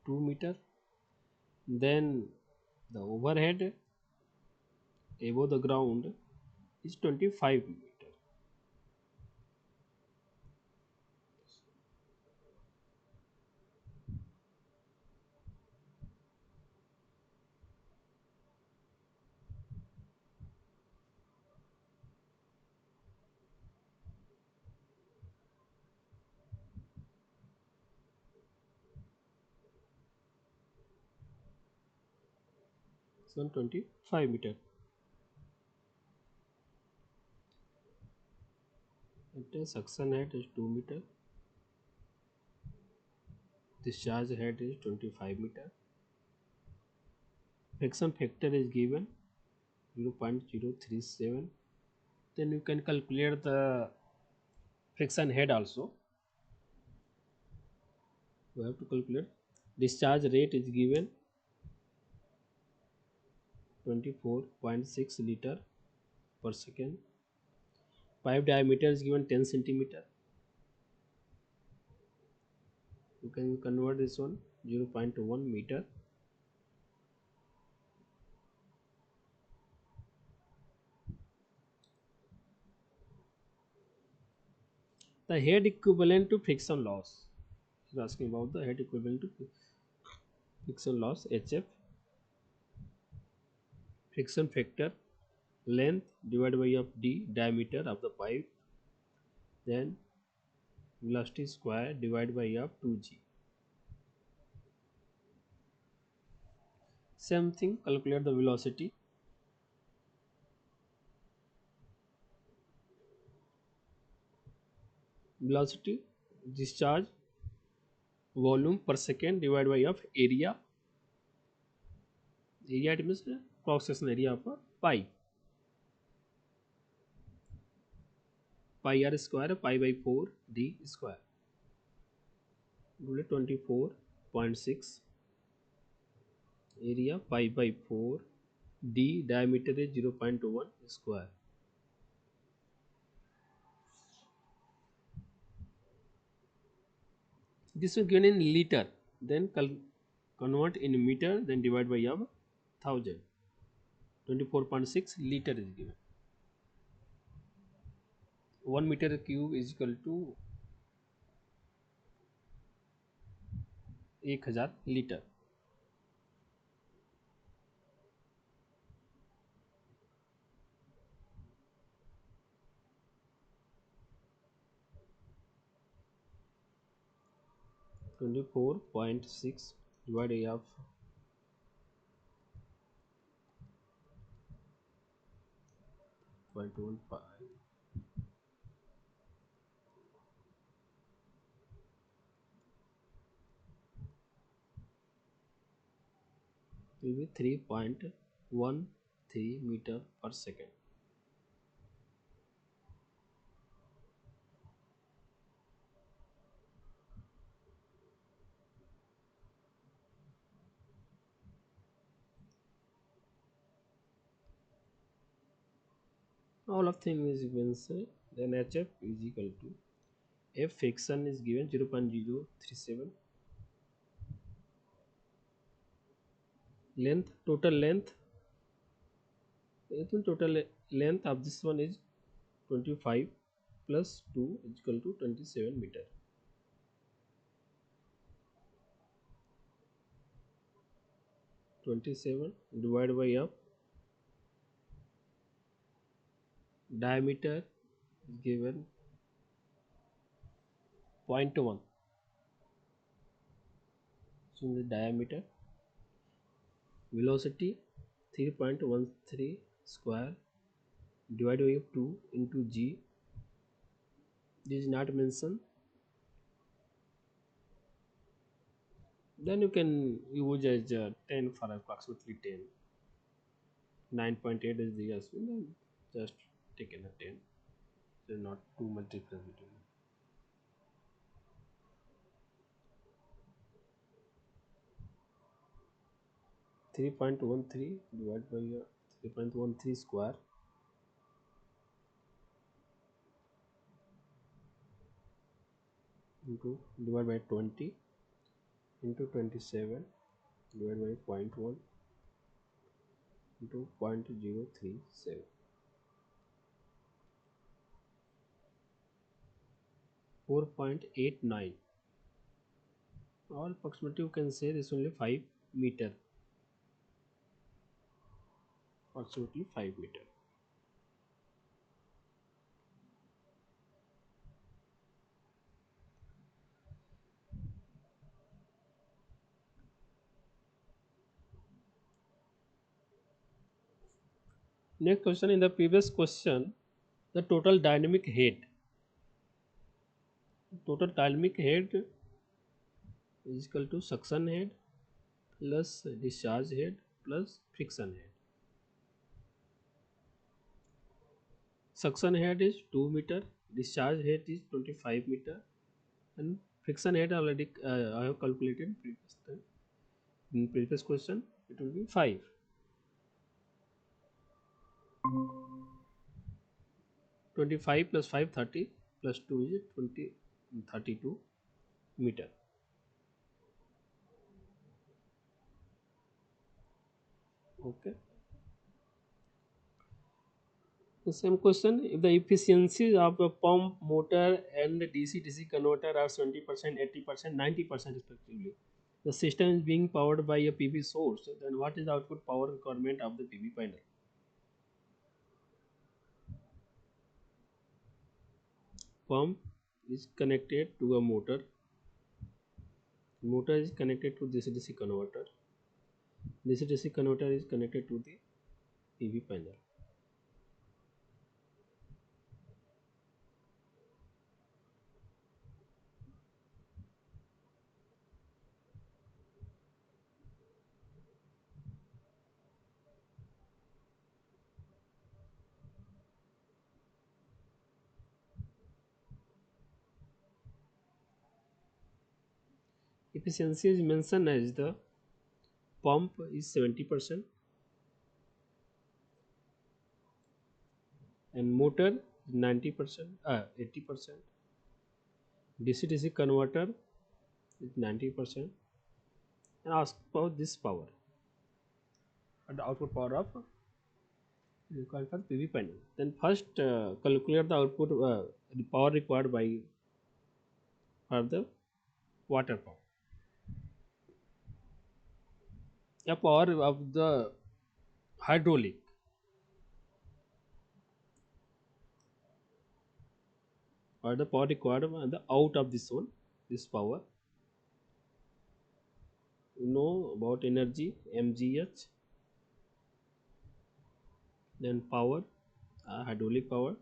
Speaker 1: 2 meter. Then the overhead above the ground is 25 meter. So 25 meter. And the suction head is 2 meter. Discharge head is 25 meter. Friction factor is given 0.037. Then you can calculate the friction head also. You have to calculate. Discharge rate is given 24.6 liter per second. Pipe diameter is given 10 centimeter. You can convert this one 0.1 meter. The head equivalent to friction loss. You're asking about the head equivalent to friction loss, HF. Friction factor, length divided by of d, diameter of the pipe, then velocity square divided by of 2g. Same thing, calculate the velocity. Velocity, discharge volume per second divided by of area. Area, it means cross section area of a pipe. Pi r square, pi by 4 d square. 24.6. Area pi by 4, d diameter is 0.1 square. This is given in liter, then convert in meter, then divide by 1000. 24.6 liter is given. 1 meter cube is equal to 1000 liter. (24.6 divided by 0.15) will be 3.13 meter per second. All of things is given, say, then HF is equal to F friction is given 0.037. Length, total length, total length of this one is 25 plus 2 is equal to 27 meter. 27 divided by f, diameter is given 0.1. So in the diameter, velocity 3.13 square divided by 2 into g. This is not mentioned. Then you can use as 10 for approximately 10. 9.8 is the yes. Then just take in a 10. There's not too much difference between 3.13 divided by 3.13 square into divided by 20 into 27 divided by zero point 0.1 into 0.037. 4.89, or approximately you can say this only 5 meter, approximately 5 meter. Next question, in the previous question, the total dynamic head is equal to suction head plus discharge head plus friction head. Suction head is 2 meter, discharge head is 25 meter, and friction head already I have calculated previous time. In previous question it will be 5. 25 plus 5 30 plus 2 is 20, 32 meter. Okay. The same question, if the efficiencies of a pump, motor and the DC-DC converter are 70%, 80%, 90% respectively, the system is being powered by a PV source, then what is the output power requirement of the PV panel? Pump is connected to a motor is connected to DC-DC converter, DC-DC converter is connected to the PV panel. Efficiency is mentioned as the pump is 70% and motor 90%, 80%. DC-DC converter is 90%. And ask about this power and the output power of required for PV panel. Then first calculate the output the power required by for the water pump. The power of the hydraulic, or the power required by the out of this one, this power. You know about energy mgh. Then power, hydraulic power,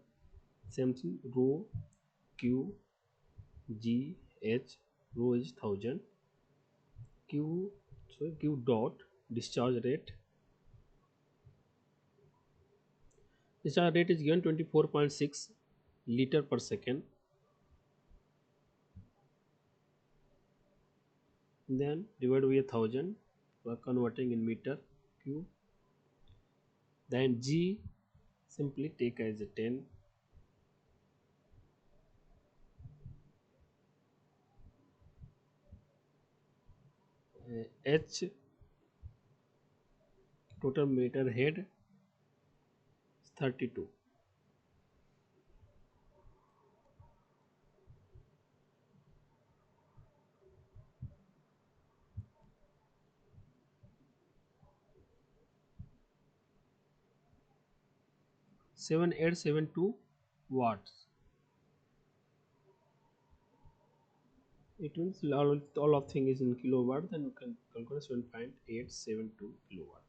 Speaker 1: same thing, rho q g h. Rho is 1000, q, so q dot discharge rate. Discharge rate is given 24.6 liter per second. Then divide by 1000 for converting in meter cube. Then g simply take as a 10. H total meter head is 32. Seven eight seven two watts. It means all of thing is in kilowatt. Then you can calculate 7.872 kilowatt.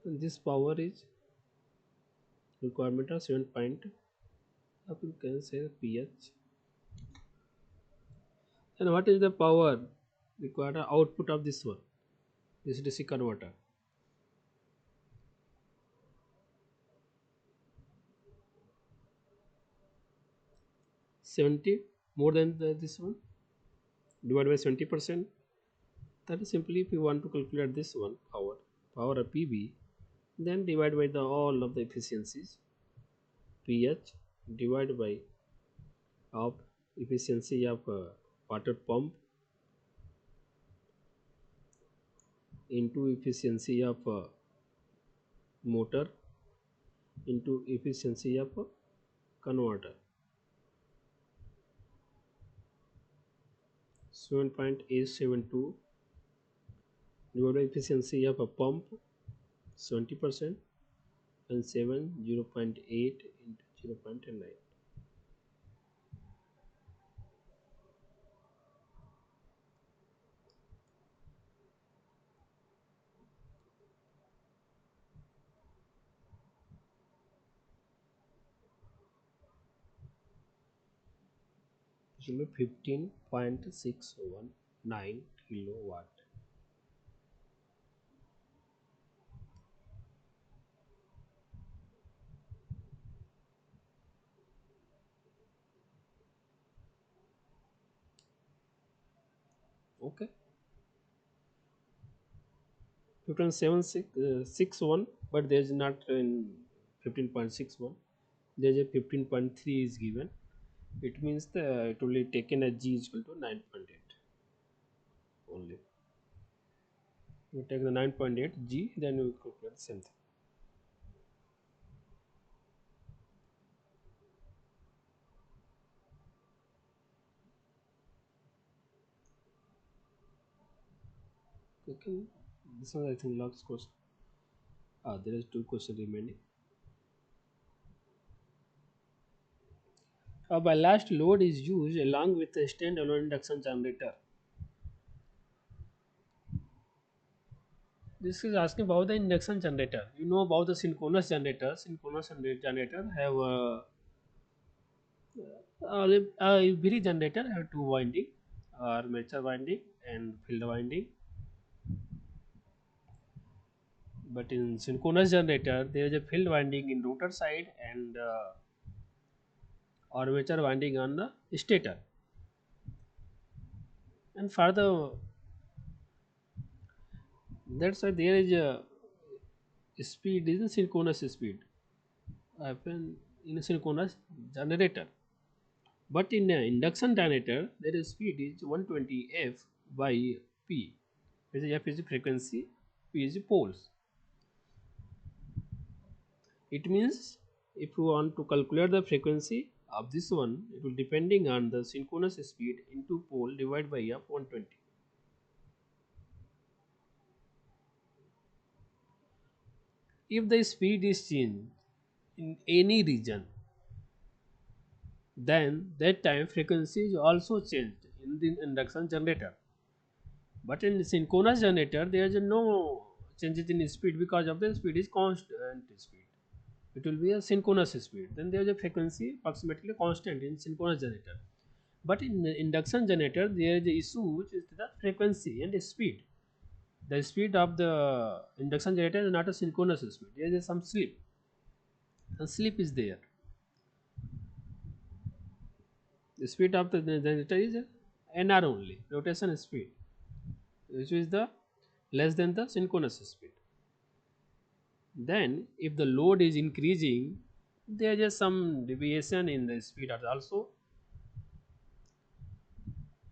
Speaker 1: And this power is requirement of 7 point, you can say pH. And what is the power required output of this one, this DC converter? 70, more than this one, divided by 70%. That is simply, if you want to calculate this one power of PV, then divide by the all of the efficiencies, pH divided by of efficiency of water pump into efficiency of motor into efficiency of converter. 7.872 divided by efficiency of a pump 70%, and 7 0.8 into 0.9. It will be 15.619 kilowatt. Okay, 15.761, but there is not in 15.61. There is a 15.3 is given. It means it will be taken as G is equal to 9.8 only. You take the 9.8 G, then you calculate the same thing. Okay, this one I think last question. There is two questions remaining. A ballast load is used along with a standalone induction generator. This is asking about the induction generator. You know about the synchronous generator. Synchronous generator have a very generator have two winding, armature winding and field winding. But in synchronous generator, there is a field winding in rotor side and armature winding on the stator. And for the, that's why there is a speed is a synchronous speed happen in a synchronous generator. But in an induction generator, there is speed is 120 F by P. F is the frequency, P is the poles. It means if you want to calculate the frequency of this one, it will depending on the synchronous speed into pole divided by F 120. If the speed is changed in any region, then that time frequency is also changed in the induction generator. But in synchronous generator, there is no changes in speed because of the speed is constant speed. It will be a synchronous speed. Then there is a frequency approximately constant in synchronous generator. But in the induction generator, there is a issue which is the frequency and the speed. The speed of the induction generator is not a synchronous speed. There is some slip. The slip is there. The speed of the generator is NR only, rotation speed, which is the less than the synchronous speed. Then if the load is increasing, there is some deviation in the speed also.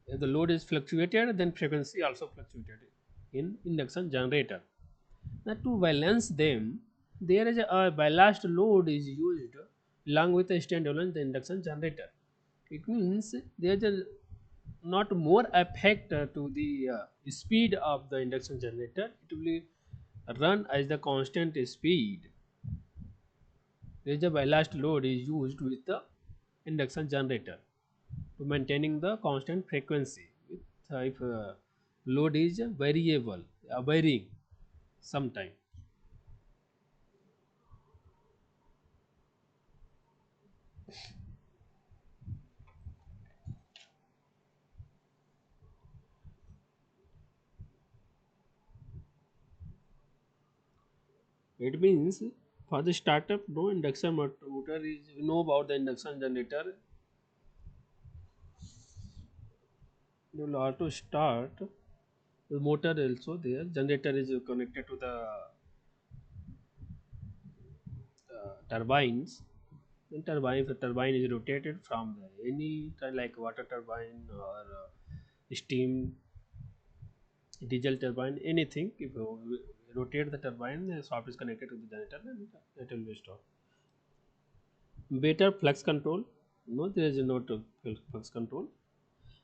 Speaker 1: If the load is fluctuated, then frequency also fluctuated in induction generator. Now to balance them, there is a ballast load is used along with a standalone the induction generator. It means there is a not more effect to the speed of the induction generator. It will be run as the constant speed. There is a ballast load is used with the induction generator to maintaining the constant frequency. If load is variable, varying sometime. It means for the startup, no induction motor is, you know about the induction generator. You will have to start the motor also there. Generator is connected to the turbines. Then the turbine is rotated from any like water turbine or steam, diesel turbine, anything. If you rotate the turbine, the shaft is connected to the generator, and it will be stopped. Better flux control. No, there is no flux control.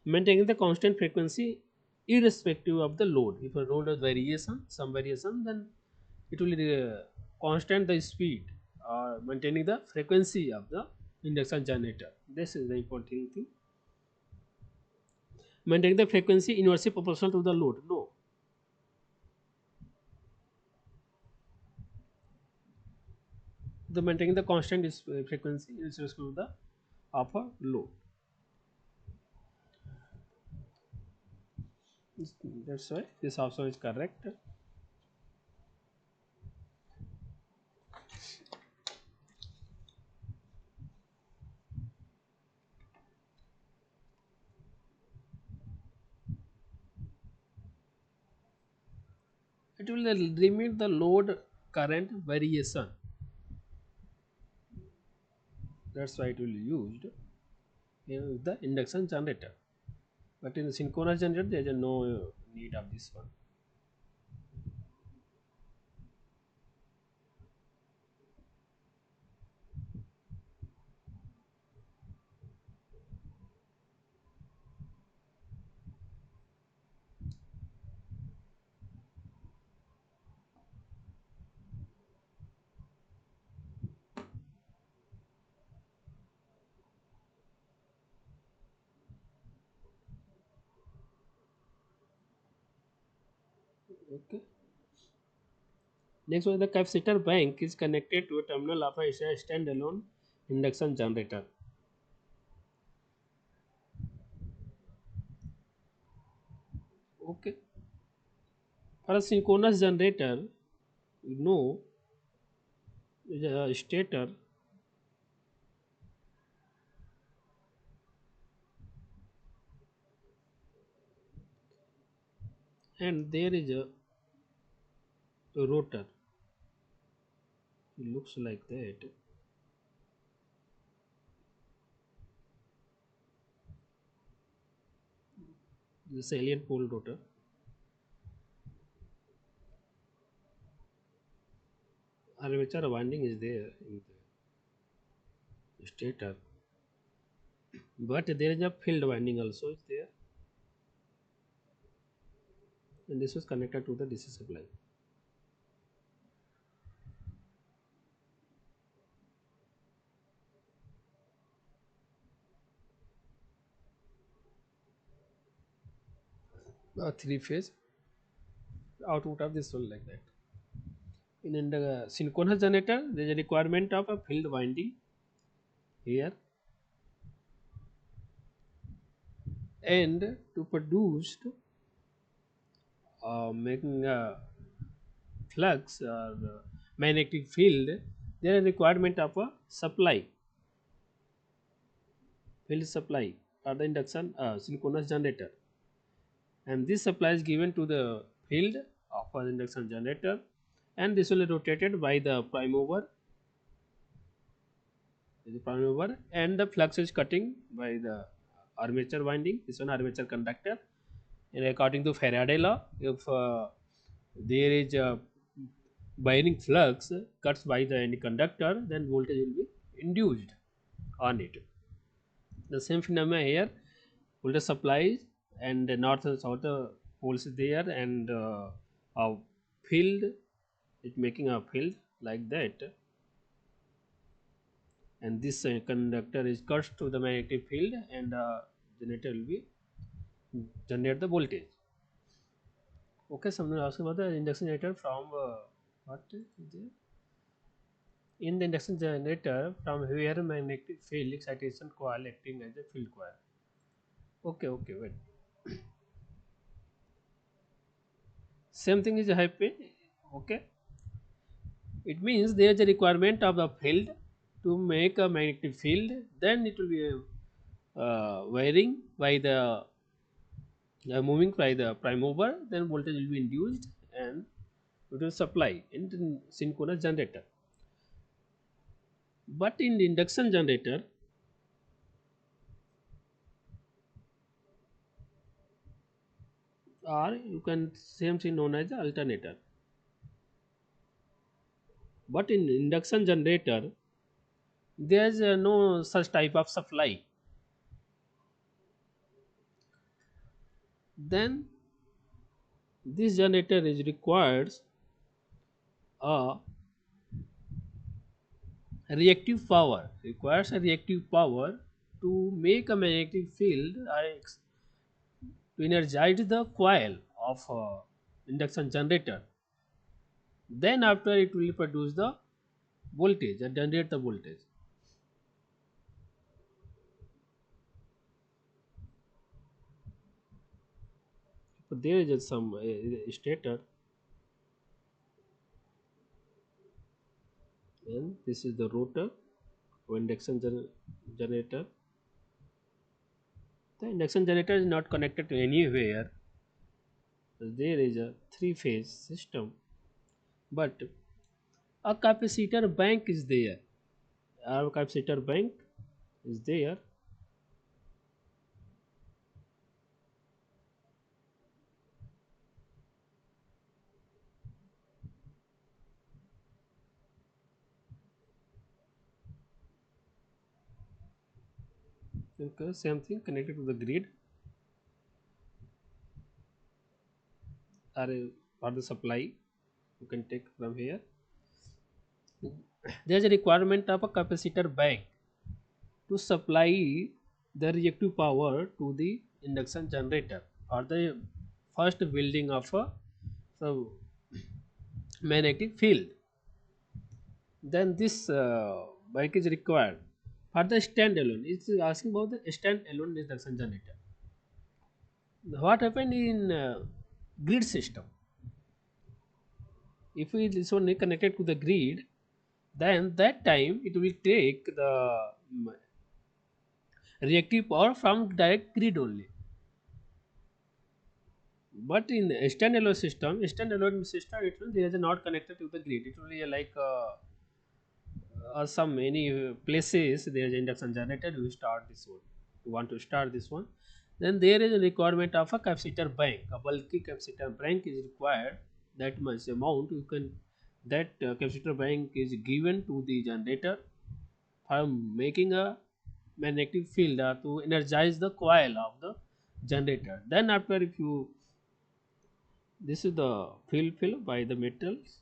Speaker 1: Maintaining the constant frequency irrespective of the load. If a load has variation, some variation, then it will constant the speed or maintaining the frequency of the induction generator. This is the important thing. Maintaining the frequency inversely proportional to the load. No, the maintaining the constant is frequency is respect to the upper load. That's why this also is correct. It will limit the load current variation. That's why it will be used in the induction generator. But in the synchronous generator, there is no need of this one. Okay. Next one, the capacitor bank is connected to a terminal of a standalone induction generator. Okay. For a synchronous generator, you know, is a stator and there is a rotor. It looks like that. The salient pole rotor. Armature winding is there in the stator, but there is a field winding also is there, and this was connected to the DC supply. 3 phase output of this one like that. In the synchronous generator, there is a requirement of a field winding here, and to produce making a flux or magnetic field, there is requirement of a supply, field supply or the induction synchronous generator, and this supply is given to the field of an induction generator, and this will be rotated by the prime mover, and the flux is cutting by the armature winding. This one armature conductor, and according to Faraday law, if there is a bearing flux cuts by the any conductor, then voltage will be induced on it. The same phenomena here, voltage supplies and the north and south poles is there, and a field is making a field like that, and this conductor is cuts to the magnetic field, and generator will be generate the voltage. Okay, someone asked about the induction generator from what is there? In the induction generator, from where magnetic field excitation coil acting as a field coil. Okay, okay, wait. Same thing is happening. Okay, It means there is a requirement of the field to make a magnetic field. Then it will be wiring by the moving by the prime mover. Then voltage will be induced and it will supply in the synchronous generator. But in the induction generator, or you can same thing known as the alternator. But in induction generator, there is no such type of supply. Then this generator is requires a requires a reactive power to make a magnetic field to energize the coil of induction generator. Then after it will produce the voltage and generate the voltage. So there is just some stator, and this is the rotor of generator. The induction generator is not connected to anywhere. There is a three-phase system, but a capacitor bank is there. Our capacitor bank is there. Okay, same thing connected to the grid or for the supply. You can take from here. There is a requirement of a capacitor bank to supply the reactive power to the induction generator or the first building of a so magnetic field. Then this bike is required for the standalone. It's asking about the standalone induction generator. What happened in grid system? If it is only connected to the grid, then that time it will take the reactive power from direct grid only. But in standalone system, it will there is not connected to the grid. It will be like some many places there is induction generator. You start this one. You want to start this one. Then there is a requirement of a capacitor bank. A bulky capacitor bank is required. That much amount you can. That capacitor bank is given to the generator for making a magnetic field to energize the coil of the generator. Then after if you this is the fill by the metals.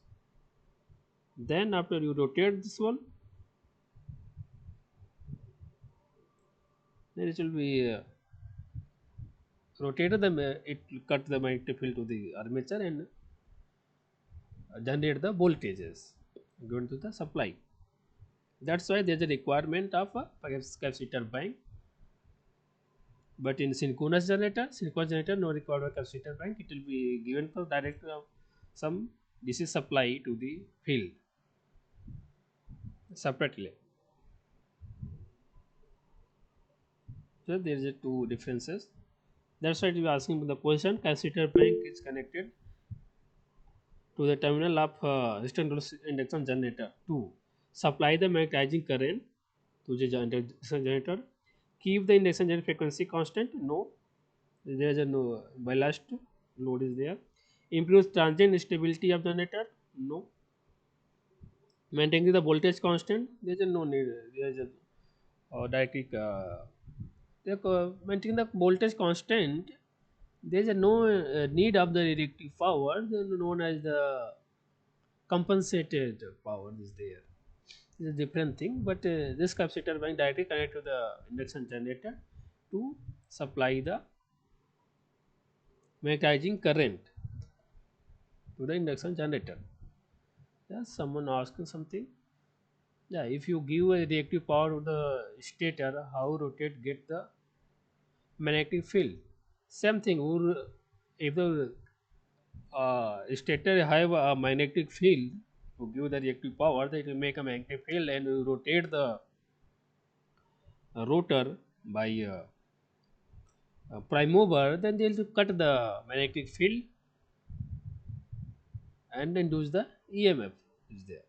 Speaker 1: Then after you rotate this one, then it will be rotated. It will cut the magnetic field to the armature and generate the voltages going to the supply. That's why there is a requirement of a capacitor bank. But in synchronous generator, no required capacitor bank. It will be given for direct some DC supply to the field separately. So there is a two differences. That's why you are asking the question. Capacitor bank is connected to the terminal of resistor induction generator to supply the magnetizing current to the induction generator. Keep the induction generator frequency constant. No, there is a no ballast load is there. Improves transient stability of generator. No. Maintaining the voltage constant. There is a no need. There is a directly maintaining the voltage constant. There is a no need of the reactive power. Known as the compensated power is there. It's a different thing, but this capacitor bank directly connect to the induction generator to supply the magnetizing current to the induction generator. Yeah, someone asking something. Yeah, if you give a reactive power to the stator, how rotate get the magnetic field? Same thing. If the stator have a magnetic field, to give the reactive power, that will make a magnetic field, and you rotate the rotor by prime mover, then they will cut the magnetic field and induce the EMF is there.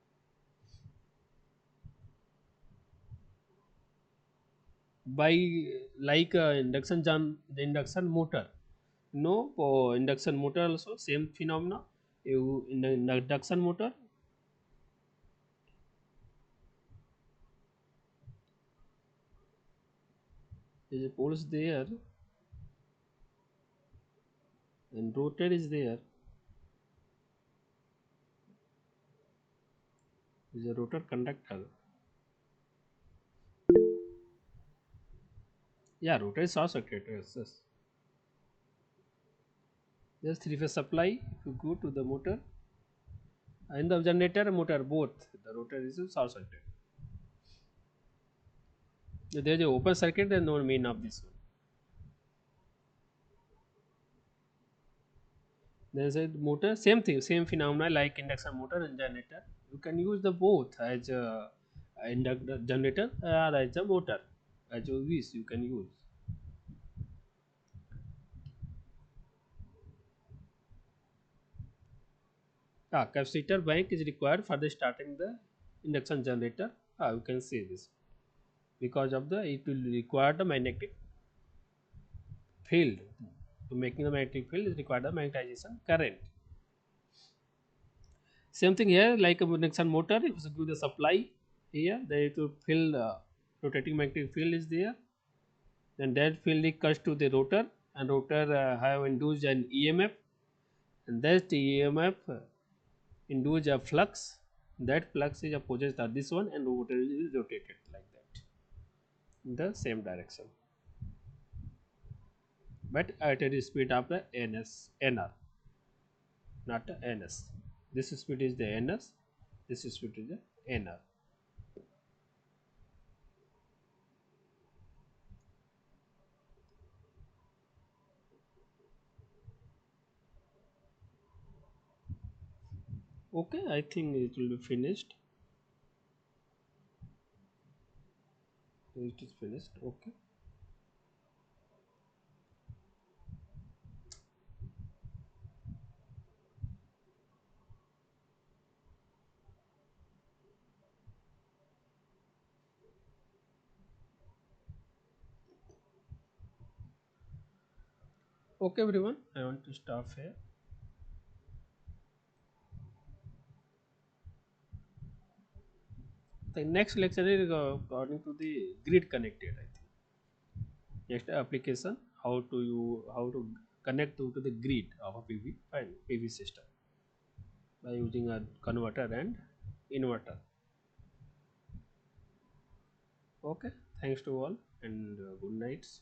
Speaker 1: By like the induction motor. No, for induction motor also same phenomena. You in the induction motor, is a poles there and rotor is there. Is a rotor conductor. Yeah, rotor is short circuit. Yes, yes. There's three phase supply. If you go to the motor and the generator motor both, the rotor is a short circuit. There is a open circuit and no mean of this one. There is a motor, same thing, same phenomena like induction motor and generator. You can use the both as a inductor generator or as a motor, as you wish you can use. Capacitor bank is required for the starting the induction generator. You can see this because of the it will require the magnetic field. To making the magnetic field is required the magnetization current. Same thing here, like a induction motor. If you give the supply here, then it will fill rotating magnetic field is there. Then that field is cuts to the rotor, and rotor have induced an EMF, and that EMF induce a flux. That flux is opposite to this one, and rotor is rotated like that in the same direction, but at a speed of the NR, not the NS. This speed is the NS, this speed is the NR. Okay, I think it will be finished. It is finished. Okay. Okay, everyone. I want to stop here. The next lecture is according to the grid connected. I think next application how to connect to the grid of a PV system by using a converter and inverter. Okay, thanks to all and good nights.